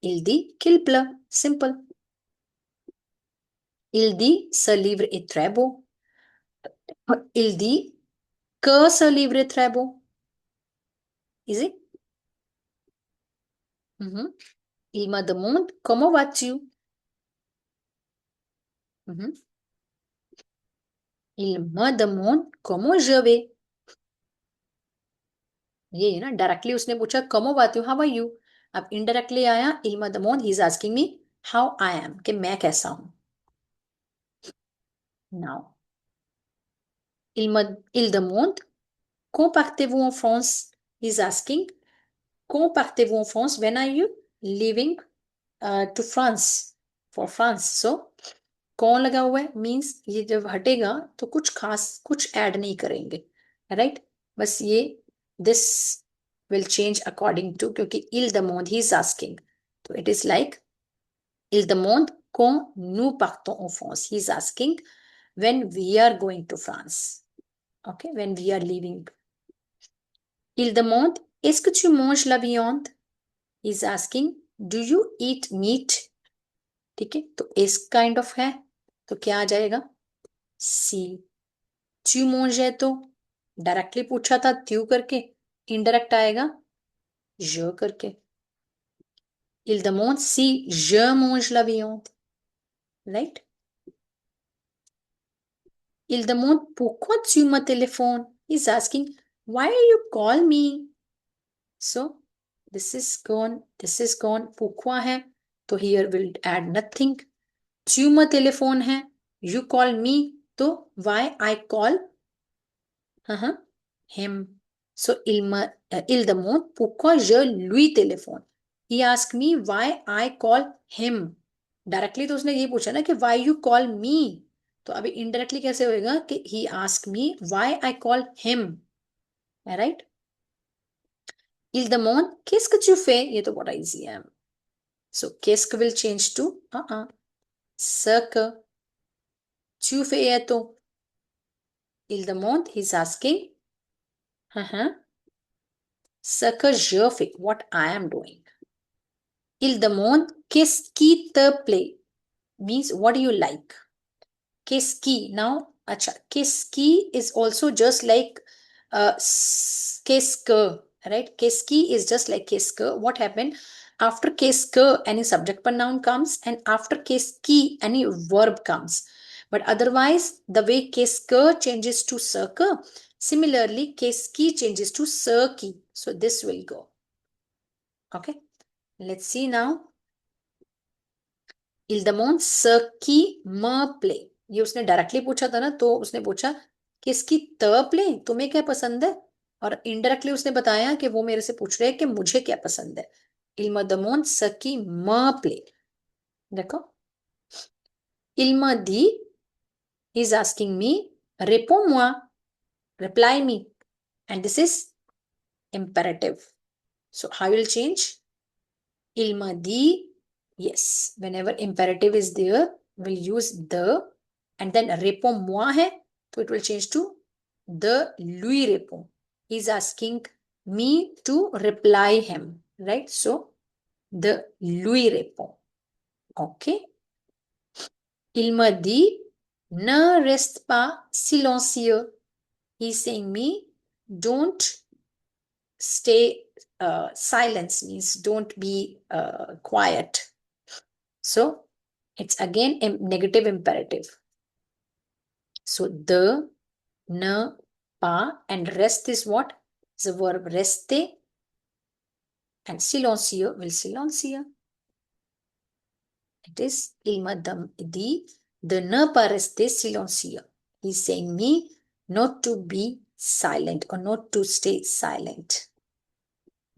Il dit qu'il pleut. Simple. Il dit, ce livre est très beau. Il dit que ce livre est très beau. Easy? Il me demande comment vas-tu? Il me demande comment je vais. ये है ना, directly उसने पूछा comment vas-tu, how are you. अब indirectly आया il me demande, he is asking me how I am, कि मैं कैसा हूं. Now, il demande quand partez-vous en France. He is asking quand partez-vous en France, when are you leaving to France, for France. So कौन लगा हुआ है means ये जब हटेगा तो कुछ खास कुछ ऐड नहीं करेंगे. राइट? बस ये this will change according to, क्योंकि il demande he is asking. तो it is like il demande quand nous partons en France. He is asking when we are going to France. Okay, when we are leaving. Il demande est-ce que tu manges la viande. He is asking do you eat meat. ठीक है, तो इस kind of है तो क्या आ जाएगा? सी. tu manges तो directly पूछा था त्यू करके, इनडायरेक्ट आएगा je करके. il demande si je mange la viande. Right? il demande pourquoi tu me téléphones. He's asking why you call me. So this is gone, this is gone. pourquoi है तो here will add nothing. tu me téléphones है, you call me तो why I call him. So, il demande pourquoi je lui téléphone. He asked me why I call him. Directly तो उसने ये पूछा ना कि why you call me. तो अभी indirectly कैसे होएगा कि he asked me why I call him. Right? Il demande qu'est-ce que tu fais. ये तो बड़ा easy है. So qu'est-ce que will change to ce que tu fais है तो il demande he's asking ce que je fais, what I am doing. Il demande qu'est-ce qui te plaît means what do you like. Qu'est-ce qui now acha qu'est-ce qui is also just like qu'est-ce que, right? Qu'est-ce qui is just like qu'est-ce que. What happened after qu'est-ce que any subject pronoun comes and after qu'est-ce qui any verb comes. But otherwise the way qu'est-ce que changes to ce que, similarly qu'est-ce qui changes to ce qui. So this will go. Okay, let's see now. Il demande ce qui me plaît. ये उसने directly पूछा था ना, तो उसने पूछा किसकी त प्ले, तुम्हें क्या पसंद है, और इनडायरेक्टली उसने बताया कि वो मेरे से पूछ रहे हैं कि मुझे क्या पसंद है. Il me demande ce qui me plaît. D'accord? Il me dit, he's asking me, réponds-moi, reply me. And this is imperative. So how will change? Il me dit, yes. Whenever imperative is there, we'll use the, and then réponds-moi hai, so it will change to the lui répond. He's asking me to reply him, right? So the lui répond. Okay. Il me dit, ne reste pas silencieux. He's saying me, don't stay silence means don't be quiet. So it's again a negative imperative. So the, ne, pas, and rest is what? The verb rester, and silencieux will silencieux. It is il me dit de ne pas rester silencieux. He's saying me not to be silent or not to stay silent.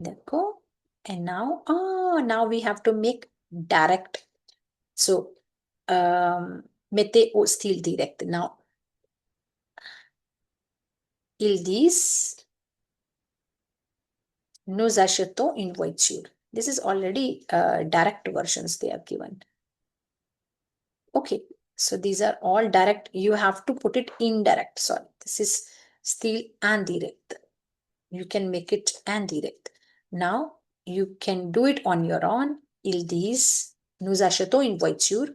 D'accord? And now, now we have to make direct. So, mettez au style direct. Now, ils disent, nous achetons une voiture. This is already direct versions they have given. Okay, so these are all direct. You have to put it indirect. Sorry, this is still indirect. You can make it indirect. Now, you can do it on your own. Ils disent, nous achetons une voiture.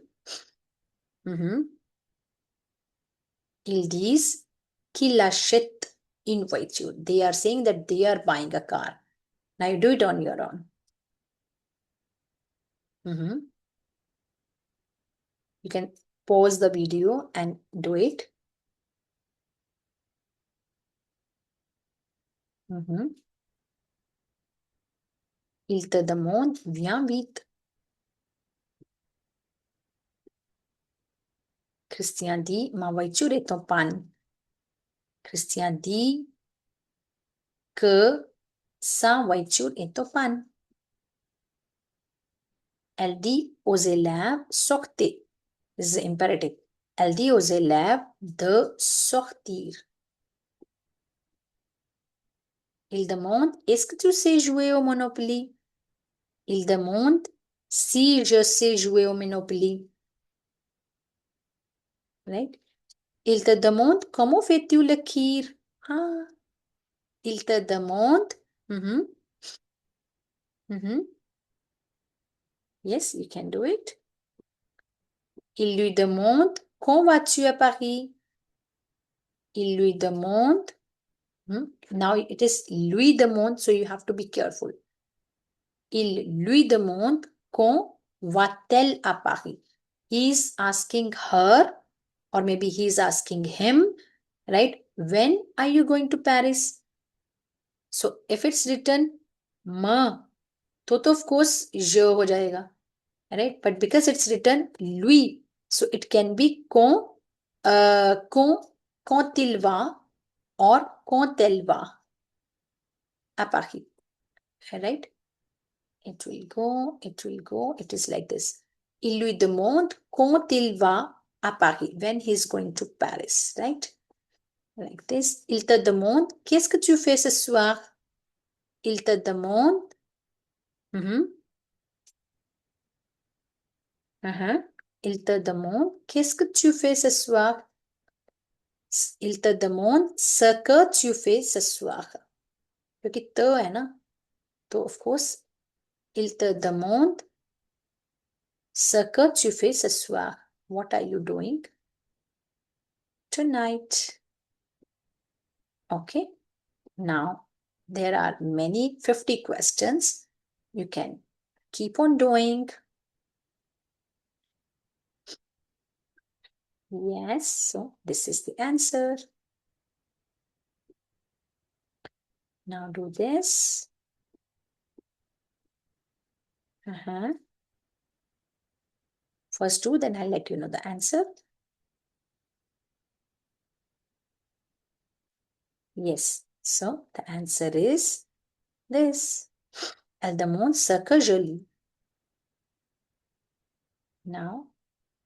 Ils disent qu'ils achètent une voiture. They are saying that they are buying a car. Now you do it on your own. You can pause the video and do it. Il te demande, viens vite. Christian dit, ma voiture est en panne. Christian dit que sa voiture est en panne. Elle dit aux élèves, sortez. This is imperative. Elle dit aux élèves de sortir. Il demande, est-ce que tu sais jouer au Monopoly? Il demande si je sais jouer au Monopoly. Right? Il te demande comment fais-tu le kir? Il te demande. Yes, you can do it. Il lui demande quand vas-tu à Paris? Il lui demande. Now it is lui demande, so you have to be careful. Il lui demande quand va-t-elle à Paris? He's asking her, or maybe he's asking him, right? When are you going to Paris? So if it's written ma, तो of course je हो जाएगा, right? But because it's written lui, so it can be quand il va or quand elle va. à Paris. Right? It will go, it will go. It is like this. Il lui demande quand il va à Paris, when he is going to Paris, right? Like this. Il te demande, qu'est-ce que tu fais ce soir? Il te demande. Il te demande, qu'est-ce que tu fais ce soir? Il te demande ce que tu fais ce soir. क्योंकि te है ना, तो of course, il te demande ce que tu fais ce soir. What are you doing tonight? Okay. Now, there are many 50 questions. You can keep on doing. Yes, so this is the answer. Now do this. First do, then I'll let you know the answer. Yes, so the answer is this. Elle demande ce que je lis. Now,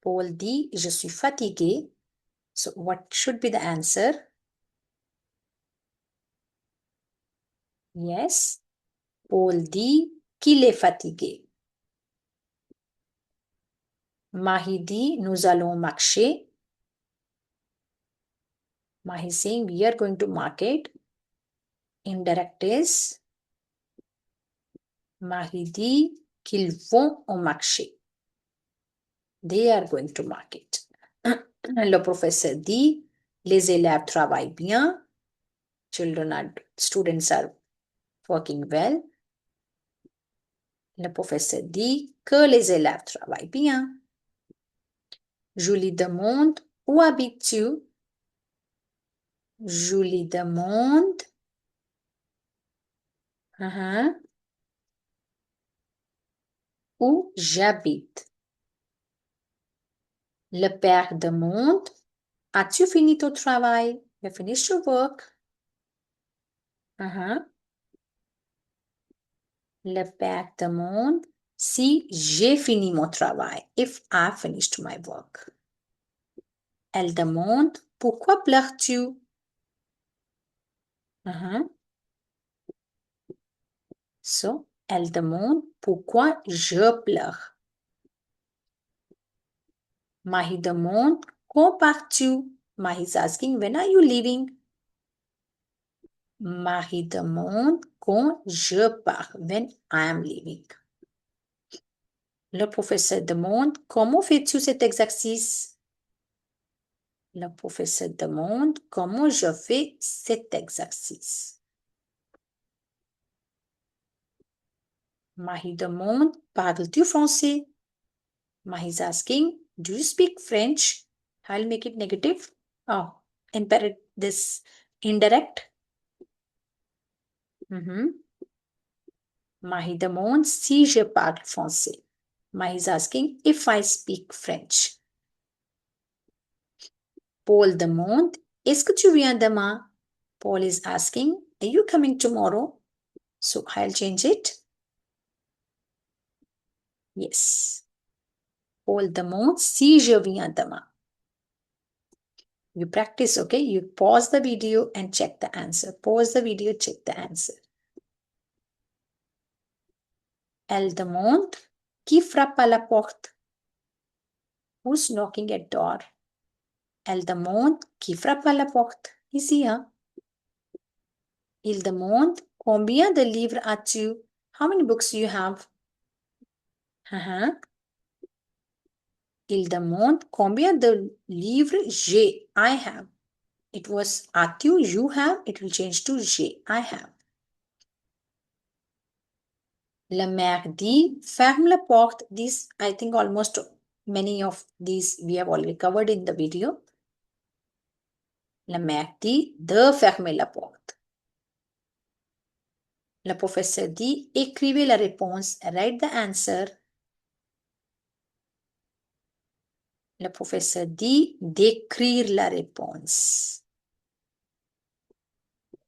Paul dit, je suis fatigué. So what should be the answer? Yes, Paul dit qu'il est fatigué. Mahi dit, nous allons marcher. Mahi saying, we are going to market. Indirect is, Mahi dit qu'ils vont au marché. They are going to market. Le professeur dit, les élèves travaillent bien. Students are working well. Le professeur dit que les élèves travaillent bien. Je lui demande, où habites-tu? Je lui demande. Où j'habite. Le père demande, as-tu fini ton travail? You finished your work? Le père demande si j'ai fini mon travail. If I finished my work. Elle demande, pourquoi pleures-tu? So, elle demande, pourquoi je pleure? Mahi demande, quand pars-tu? Mahi is asking, when are you leaving? Mahi demande, quand je pars? When I am leaving. Le professeur demande, comment fais-tu cet exercice? Le professeur demande, comment je fais cet exercice? Mahi demande, parles-tu français? Mahi is asking, do you speak French? I'll make it negative. Oh, this indirect. Mahi demande si je parle français. Mahi is asking if I speak French. Paul demande, est-ce que tu viens demain? Paul is asking, are you coming tomorrow? So I'll change it. Yes. Paul demande si je viens demain. You practice, okay? You pause the video and check the answer. Pause the video, check the answer. Elle demande, qui frappe à la porte? Who's knocking at door? Elle demande, qui frappe à la porte? Ici, hein? Il demande, combien de livres as-tu? How many books do you have? Il demande, combien de livres j'ai? I have. It was as-tu, you have. It will change to j'ai. I have. Le maire dit, ferme la porte. These, I think almost many of these we have already covered in the video. Le maire dit, de fermer la porte. Le professeur dit, écrivez la réponse. Write the answer. Le professeur dit, d'écrire la réponse.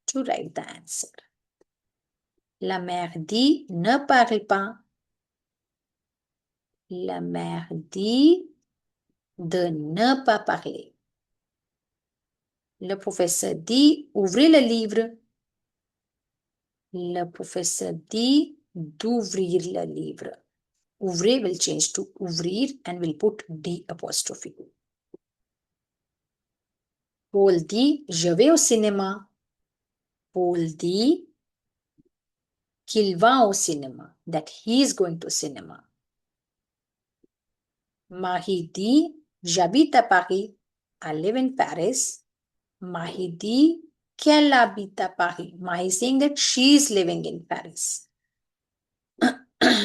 To write the answer. La mère dit ne parle pas. La mère dit de ne pas parler. Le professeur dit ouvrez le livre. Le professeur dit d'ouvrir le livre. Ouvrir will change to ouvrir and will put D apostrophe. Paul dit je vais au cinéma. Paul dit qu'il va au cinéma. That he is going to cinema. Mahi dit j'habite à Paris. I live in Paris. Mahi dit qu'elle habite à Paris. Mahi is saying that she is living in Paris.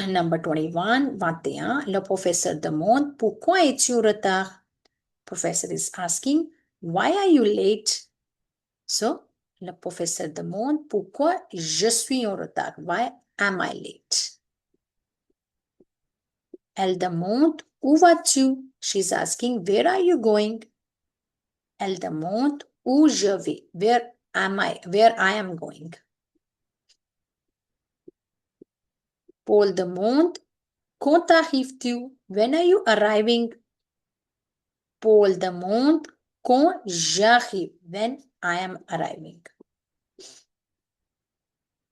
Number 21, 21. Le professeur demande pourquoi es-tu en retard? Professor is asking why are you late? So, le professeur demande pourquoi je suis en retard? Why am I late? Elle demande où vas-tu? She's asking where are you going? Elle demande où je vais? Where am I? Where I am going? Paul demande quand arrives-tu? When are you arriving? Paul demande quand j'arrive. When I am arriving.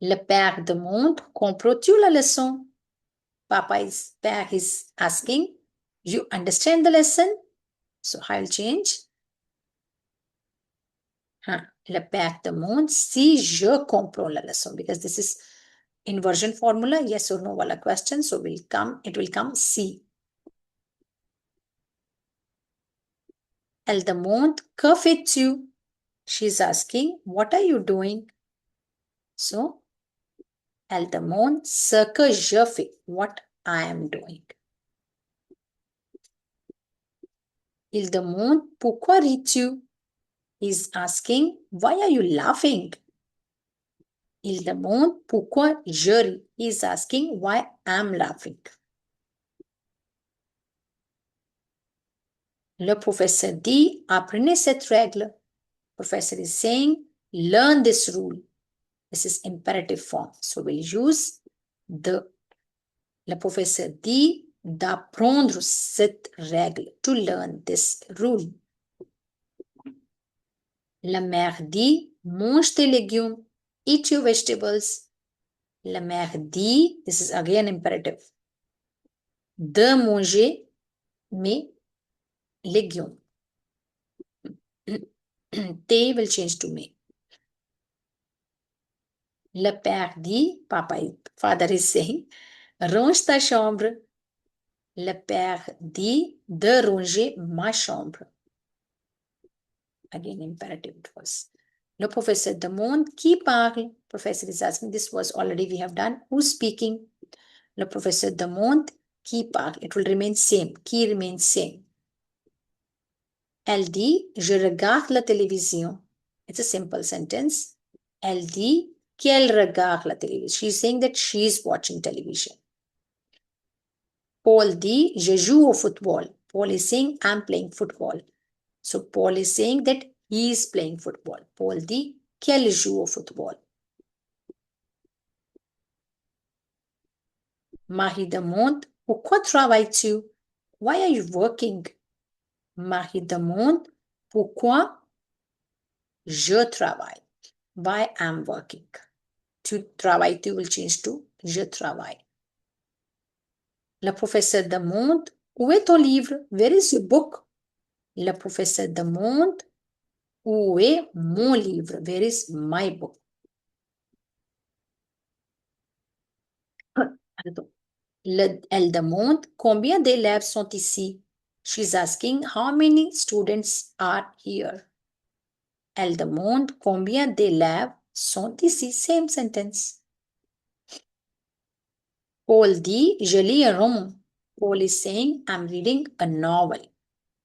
Le père demande comprends-tu la leçon? Père is asking, you understand the lesson? So I'll change. Le père demande si je comprends la leçon, because this is inversion formula, yes or no wala question, so it will come si. Elle demande que fais-tu? She's asking what are you doing? So elle demande ce que je fais, what I am doing. Il demande pourquoi ris-tu? He's asking why are you laughing? Il demande pourquoi je ris. He's asking why I'm laughing. Le professeur dit apprenez cette règle. Professor is saying learn this rule. This is imperative form. So we'll use the. Le professeur dit d'apprendre cette règle. To learn this rule. La mère dit mange tes légumes. Eat your vegetables. La mère dit, this is again imperative, de manger mes légumes. They will change to me. Le père dit, father is saying, range ta chambre. Le père dit de ranger ma chambre. Again, imperative it was. Le professeur demande qui parle. Professor is asking, this was already we have done. Who's speaking? Le professeur demande qui parle. It will remain same. Qui remains same. Elle dit, je regarde la télévision. It's a simple sentence. Elle dit qu'elle regarde la télévision. She's saying that she's watching television. Paul dit, je joue au football. Paul is saying, I'm playing football. So Paul is saying that he is playing football. Paul dit qu'elle joue au football. Marie demande, pourquoi travailles-tu? Why are you working? Marie demande, pourquoi je travaille? Why I'm working? To travailler, tu will change to je travaille. Le professeur demande, où est ton livre? Where is your book? Le professeur demande, où est mon livre? Where is my book? Elle demande, combien d'élèves sont ici? She's asking, how many students are here? Elle demande, combien d'élèves sont ici? Same sentence. Paul dit, je lis un roman. Paul is saying, I'm reading a novel.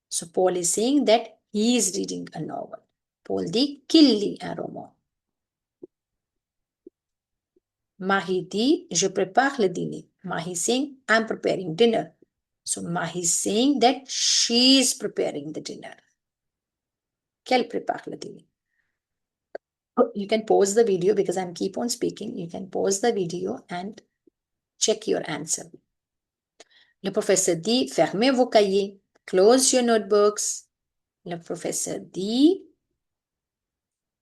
So Paul is saying that he is reading a novel. Paul dit qu'il lit un roman. Mahi dit, je prépare le dîner. Mahi is saying, I'm preparing dinner. So Mahi is saying that she is preparing the dinner. Qu'elle prépare le dîner. You can pause the video because I'm keep on speaking. You can pause the video and check your answer. Le professeur dit, fermez vos cahiers, close your notebooks. Le professeur dit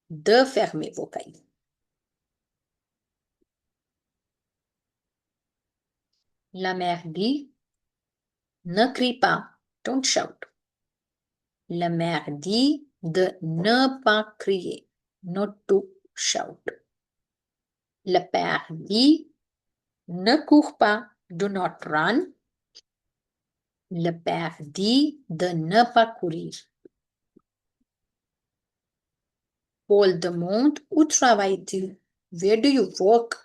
de fermer vos cahiers. La mère dit, ne crie pas, don't shout. La mère dit de ne pas crier, not to shout. Le père dit, ne cours pas, do not run. Le père dit de ne pas courir. Paul demande, où travailles-tu? Where do you work?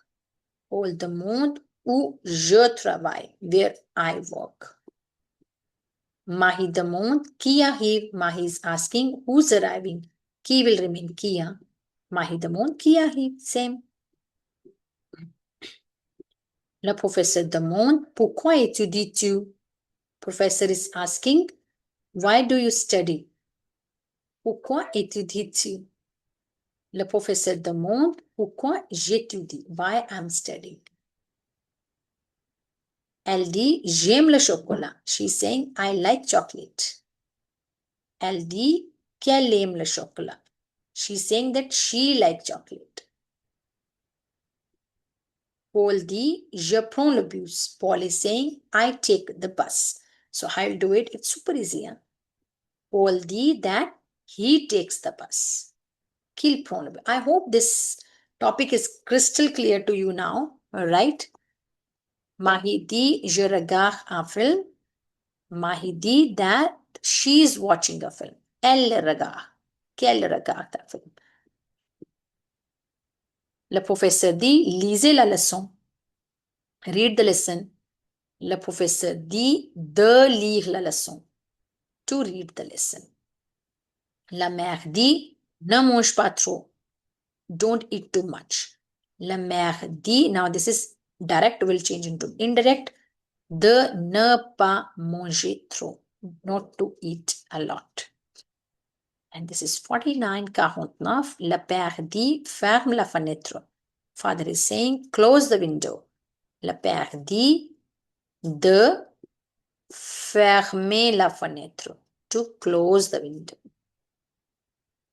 Paul demande, où je travaille? Where I work. Mahi demande, qui arrive? Mahi is asking, who's arriving? Qui will remain qui? Mahi demande, qui arrive? Same. Le professeur demande, pourquoi étudies-tu? Professor is asking, why do you study? Pourquoi étudies-tu? Le professeur demande, pourquoi j'étudie? Why I'm studying. Elle dit, j'aime le chocolat. She's saying, I like chocolate. Elle dit qu'elle aime le chocolat. She's saying that she likes chocolate. Paul dit, je prends le bus. Paul is saying, I take the bus. So I'll do it. It's super easy. Huh? Paul dit that he takes the bus. Qu'il prend le bus. I hope this topic is crystal clear to you now. All right. Mahi dit, je regarde un film. Mahi dit that she is watching a film. Elle regarde. Qu'elle regarde un film. Le professeur dit, lisez la leçon. Read the lesson. Le professeur dit de lire la leçon. To read the lesson. La mère dit, ne mange pas trop. Don't eat too much. La mère dit, now this is direct, will change into indirect. De ne pas manger trop. Not to eat a lot. And this is 49-49. Le père dit, ferme la fenêtre. Father is saying, close the window. Le père dit de fermer la fenêtre. To close the window.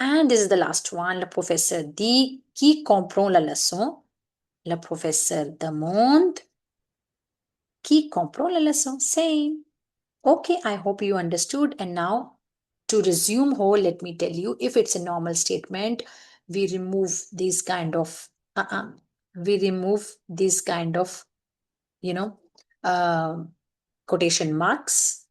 And this is the last one. Le professeur dit, qui comprend la leçon? Le professeur demande, qui comprend la leçon? Same. Okay, I hope you understood. And now, to resume whole, let me tell you, if it's a normal statement, we remove these kind of, quotation marks.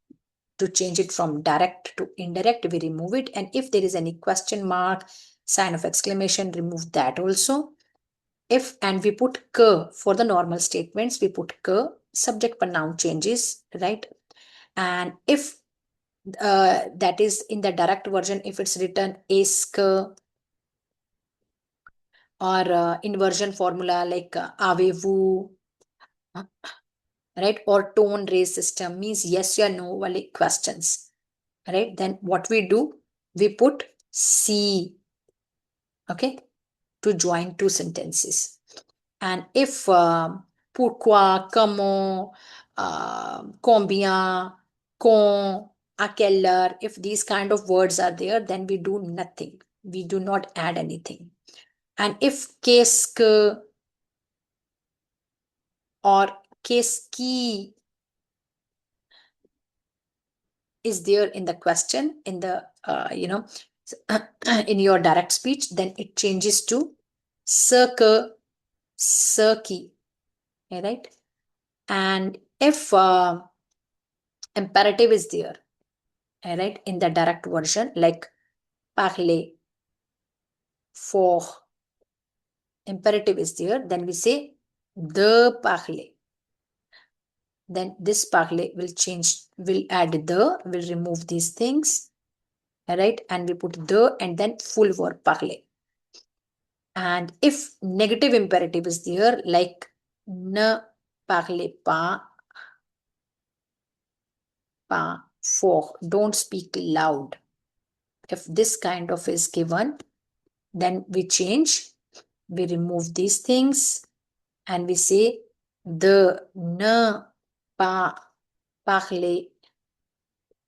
To change it from direct to indirect, we remove it. And if there is any question mark, sign of exclamation, remove that also. And we put que for the normal statements, we put que, subject pronoun changes, right? And if that is in the direct version, if it's written est-ce, or inversion formula like avez-vous, right? Or tone raise system means yes or no questions, right? Then what we do, we put si, okay, to join two sentences. And if pourquoi, comment, combien, quand, à quelle heure, if these kind of words are there, then we do nothing. We do not add anything. And if qu'est-ce que or qu'est-ce qui is there in the question, in the, in your direct speech, then it changes to ce que, ce qui, right? And if imperative is there, right, in the direct version, like parler, for, imperative is there, then we say de parler. Then this parler will change, will add the, will remove these things, right? And we put the and then full verb parler. And if negative imperative is there, like ne parlez pas, fort, don't speak loud. If this kind of is given, Then we change, we remove these things, and we say de ne pas parler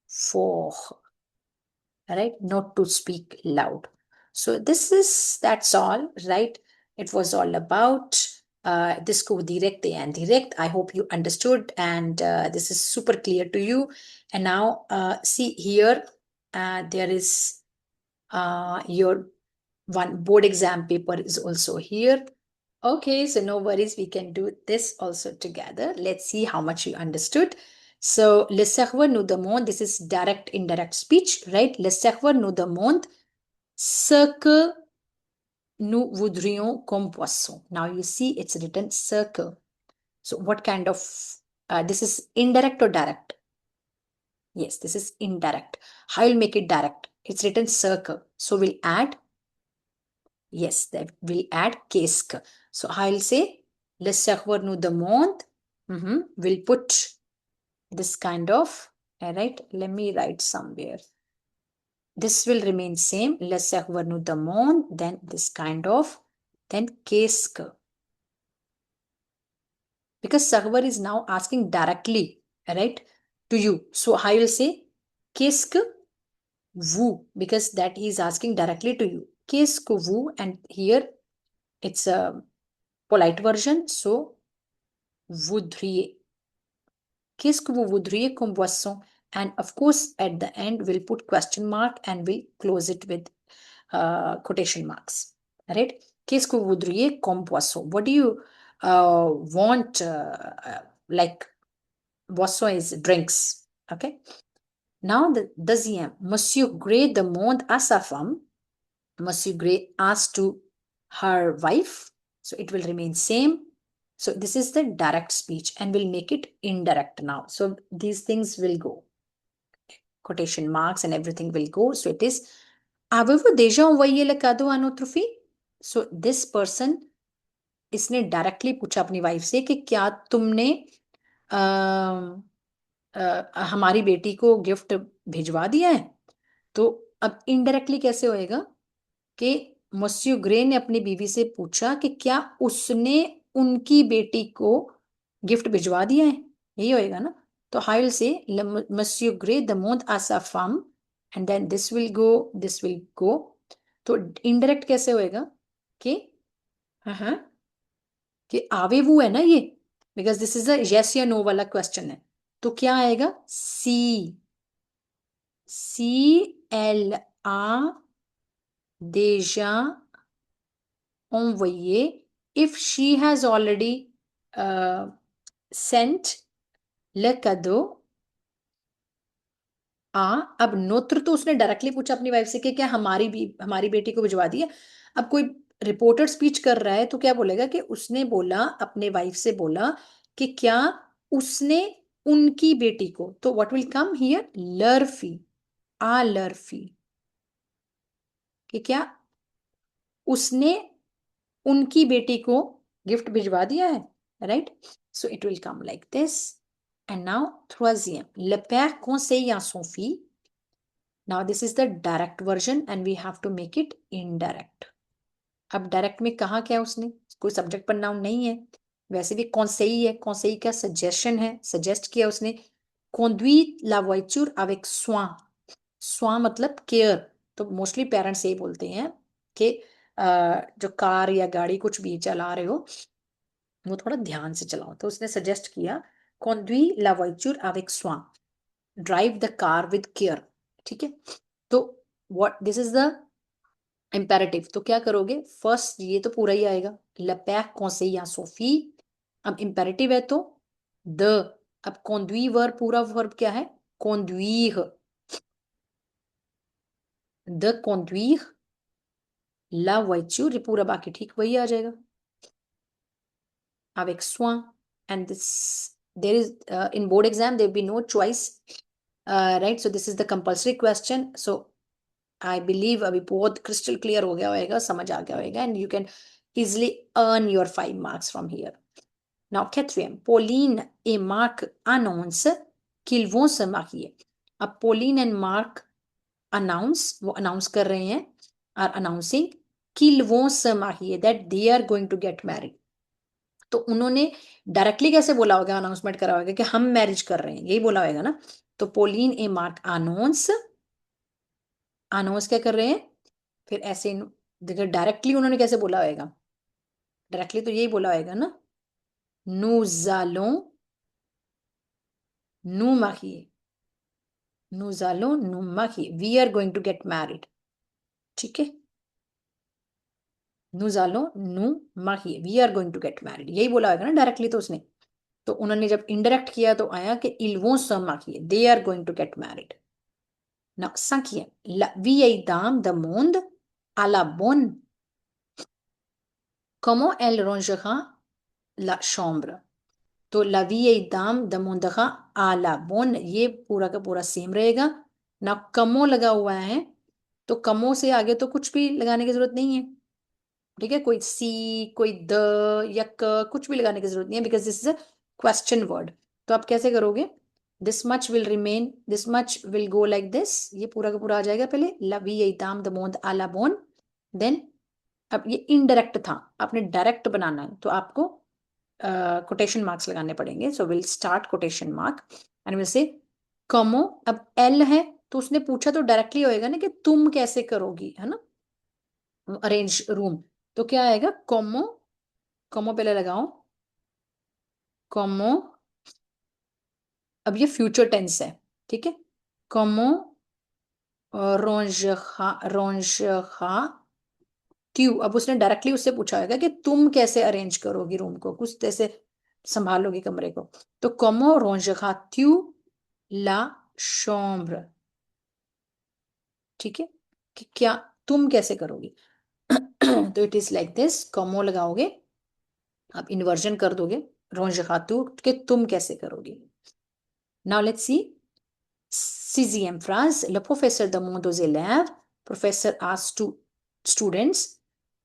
fort, right? Not to speak loud. So that's all, right? It was all about disco direct and direct. I hope you understood, and this is super clear to you. And now see here, there is your one board exam paper is also here. Okay, so no worries, we can do this also together. Let's see how much you understood. So, le serveur nous demande, this is direct, indirect speech, right? Le serveur nous demande ce que nous voudrions comme boisson. Now you see it's written ce que. So what kind of, this is indirect or direct? Yes, this is indirect. How will make it direct? It's written ce que. So we'll add, yes, that will add qu'est-ce que. So I'll say, le serveur nous demande, we'll put this kind of, all right, let me write somewhere. This will remain same, le serveur nous demande, then this kind of, then qu'est-ce que. Because server is now asking directly, right, to you. So I will say, qu'est-ce que vous, because that is asking directly to you. Qu'est-ce que vous, and here it's a polite version, so voudriez. Qu'est-ce que vous voudriez comme boisson? And of course, at the end, we'll put question mark and we'll close it with quotation marks. Right? Qu'est-ce que vous voudriez comme boisson? What do you want, like boisson is drinks. Okay? Now, the deuxième. Monsieur Gray demande à sa femme. Monsieur Gray asked to her wife. So it will remain same. So this is the direct speech and we'll make it indirect now. So these things will go. Quotation marks and everything will go. So it is, avez-vous déjà envoyé le cadeau à notre fille? So this person, इसने directly पूछा अपनी wife से कि क्या तुमने हमारी बेटी को गिफ्ट भिजवा दिया है? तो अब इनडायरेक्टली कैसे होएगा कि मस्यू ग्रे ने अपनी बीवी से पूछा कि क्या उसने उनकी बेटी को गिफ्ट भिजवा दिया है? यही होएगा ना? तो I will say monsieur grey demande à sa femme and then this will go. तो इनडायरेक्ट कैसे होएगा कि हाँ कि आवे वो है ना ये, because this is a yes या नो वाला क्वेश्चन है. तो क्या आएगा? si elle a déjà envoyé, if she has already sent le cadeau आ. अब नोत्र तो उसने डायरेक्टली पूछा अपनी वाइफ से कि क्या हमारी बेटी को भिजवा दिया. अब कोई रिपोर्टर स्पीच कर रहा है तो क्या बोलेगा कि उसने बोला, अपने वाइफ से बोला कि क्या उसने उनकी बेटी को. तो व्हाट विल कम हियर? लर्फी, आ लर्फी, कि क्या उसने उनकी बेटी को गिफ्ट भिजवा दिया है, right? So it will come like this. And now troisième, le père conseille à son fils. Now this is the direct version and we have to make it indirect. अब डायरेक्ट में कहा क्या उसने? कोई सब्जेक्ट पर नाउन नहीं है, वैसे भी conseil है, conseil का सजेशन है, सजेस्ट किया उसने. conduit la voiture avec soin. soin मतलब केयर. तो मोस्टली पेरेंट्स यही बोलते हैं कि जो कार या गाड़ी कुछ भी चला रहे हो वो थोड़ा ध्यान से चलाओ. तो उसने सजेस्ट किया conduit la voiture avec soin, drive the car with care. ठीक है? तो what this is the imperative. तो क्या करोगे? फर्स्ट ये तो पूरा ही आएगा, le père conseille à son fils. अब imperative है तो the. अब conduit वर्ब, पूरा वर्ब क्या है? conduire. de conduire la voiture, ये पूरा बाकी ठीक वही आ जाएगा avec soin. And this, there is in board exam there will be no choice, right? So this is the compulsory question. So I believe अभी बहुत crystal clear हो गया होगा, समझ आ गया होगा, and you can easily earn your 5 marks from here. Now quatrième, Pauline et Marc annoncent qu'ils vont se marier. अब Pauline and Mark announce, वो announce कर रहे हैं, are announcing qu'ils vont se marier, that they are going to get married. तो उन्होंने directly कैसे बोला होगा, अनाउंसमेंट करा होगा कि हम मैरिज कर रहे हैं, यही बोला होगा ना. तो पोलिन ए मार्क अनाउंस, अनाउंस क्या कर रहे हैं, फिर ऐसे देखो डायरेक्टली उन्होंने कैसे बोला होगा, डायरेक्टली तो यही बोला होगा ना, nous allons nous marier, nous allons nous marier, we are going to get married. ठीक है, nous allons nous marier, we are going to get married, यही बोला होगा ना डायरेक्टली तो उसने. तो उन्होंने जब इनडायरेक्ट किया तो आया कि ils vont se marier, they are going to get married. Now, cinquième, la vieille dame demande à la bonne comment elle rangera la chambre. तो la vieille dame demandera à la bonne, ये पूरा का पूरा सेम रहेगा ना. कमो लगा हुआ है तो कमो से आगे तो कुछ भी लगाने की जरूरत नहीं है. ठीक है, कोई सी, कोई द या क, कुछ भी लगाने की जरूरत नहीं है, because this is a question word. तो आप कैसे करोगे, this much will remain, this much will go like this, ये पूरा का पूरा आ जाएगा. पहले लवी यही दाम द मोंद आला बोन, देन अब ये इनडायरेक्ट था, आपने डायरेक्ट बनाना है तो आपको कोटेशन मार्क्स लगाने पड़ेंगे. So will start quotation mark and will say कमो. अब एल है तो उसने पूछा तो डायरेक्टली होएगा ना कि तुम कैसे करोगी, है ना, अरेंज रूम. तो क्या आएगा, कमो, कमो पहले लगाओ, कमो. अब ये फ्यूचर टेंस है, ठीक है. कमो रोंजखा ट्यू. अब उसने डायरेक्टली उससे पूछा होगा कि तुम कैसे अरेंज करोगी रूम को, कुछ जैसे संभालोगी कमरे को. तो कमो रोंजखा ट्यू ला शोम्ब्र, ठीक है, कि क्या तुम कैसे करोगी. तो इट इज लाइक दिस, कमो लगाओगे, आप इन्वर्जन कर दोगे रोंजखा ट्यू कि तुम कैसे करोगी. Now let's C. Sixième phrase, le professeur demande aux élèves, professeur asks to students,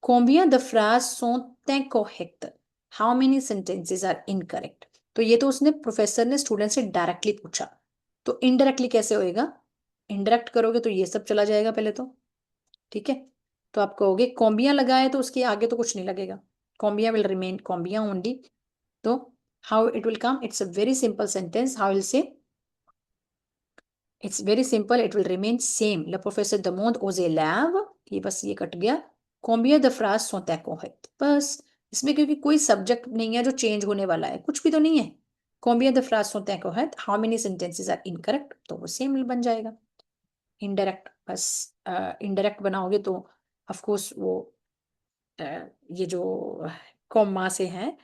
combien de phrases sont incorrectes? How many sentences are incorrect? तो ये तो उसने प्रोफेसर ने स्टूडेंट से डायरेक्टली पूछा. तो इनडायरेक्टली कैसे होएगा, इनडायरेक्ट करोगे तो ये सब चला जाएगा पहले तो, ठीक है. तो आप कहोगे कॉम्बिया लगाए तो उसके आगे तो कुछ नहीं लगेगा, कॉम्बिया विल रिमेन कॉम्बिया ओनली. तो how it will come, it's a very simple sentence. How will say, it's very simple, it will remain same. Le professeur demande aux élèves, ये बस ये कट गया, combien de phrases sont incorrectes, बस. इसमें क्योंकि कोई subject नहीं है जो चेंज होने वाला है, कुछ भी तो नहीं है. combien de phrases sont incorrectes, how many sentences are incorrect, तो वो सेम बन जाएगा. इनडायरेक्ट, बस इनडायरेक्ट बनाओगे तो ऑफ कोर्स वो ये जो कॉमा से हैं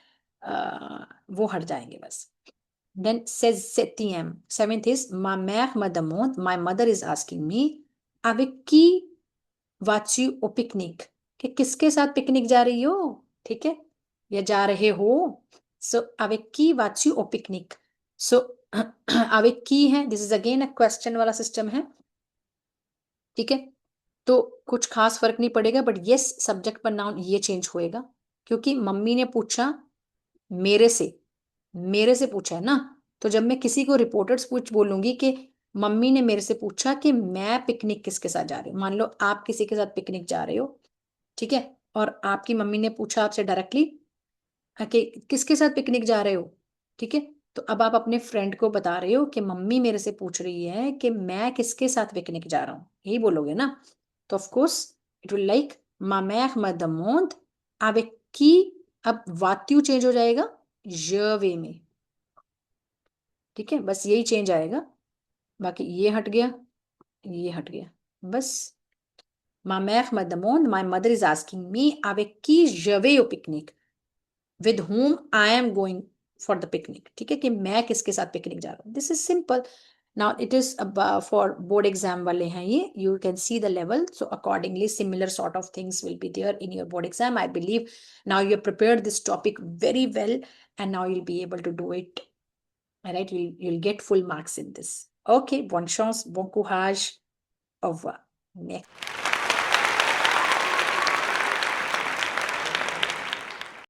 वो हट जाएंगे बस. Then says septième. Seventh is ma mère me demande, my mother is asking me, avec qui vas-tu au picnic, कि किसके साथ पिकनिक जा रही हो, ठीक है, या जा रहे हो. So avec qui vas-tu au पिकनिक. सो avec qui है, this is again a question वाला सिस्टम है, ठीक है. तो कुछ खास फर्क नहीं पड़ेगा, बट यस सब्जेक्ट पर नाउन ये चेंज होएगा क्योंकि मम्मी ने पूछा मेरे से, मेरे से पूछा है ना. तो जब मैं किसी को रिपोर्टर्स पूछ बोलूंगी कि मम्मी ने मेरे से पूछा कि मैं पिकनिक किसके साथ जा रही हूँ, मान लो आप किसी के साथ पिकनिक जा रहे हो, ठीक है, और आपकी मम्मी ने पूछा आपसे डायरेक्टली कि किसके साथ पिकनिक जा रहे हो, ठीक है. तो अब आप अपने फ्रेंड को बता रहे हो कि मम्मी मेरे से पूछ रही है कि मैं किसके साथ पिकनिक जा रहा हूँ, यही बोलोगे ना. तो of course it will like ma mère me demande avec qui, अब वात्यु चेंज हो जाएगा je वे में, ठीक है, बस यही चेंज आएगा, बाकी ये हट गया, ये हट गया, बस. Ma mère me demande, my mother is asking me, avec qui je vais au picnic, with whom I am going for the picnic, ठीक है, कि मैं किसके साथ पिकनिक जा रहा हूँ. This is simple. Now it is for board exam वाले हैं ये, you can see the level, so accordingly similar sort of things will be there in your board exam. I believe now you have prepared this topic very well and now you'll be able to do it. All right, you'll get full marks in this. Okay, bonne chance, bon courage, au revoir. Next.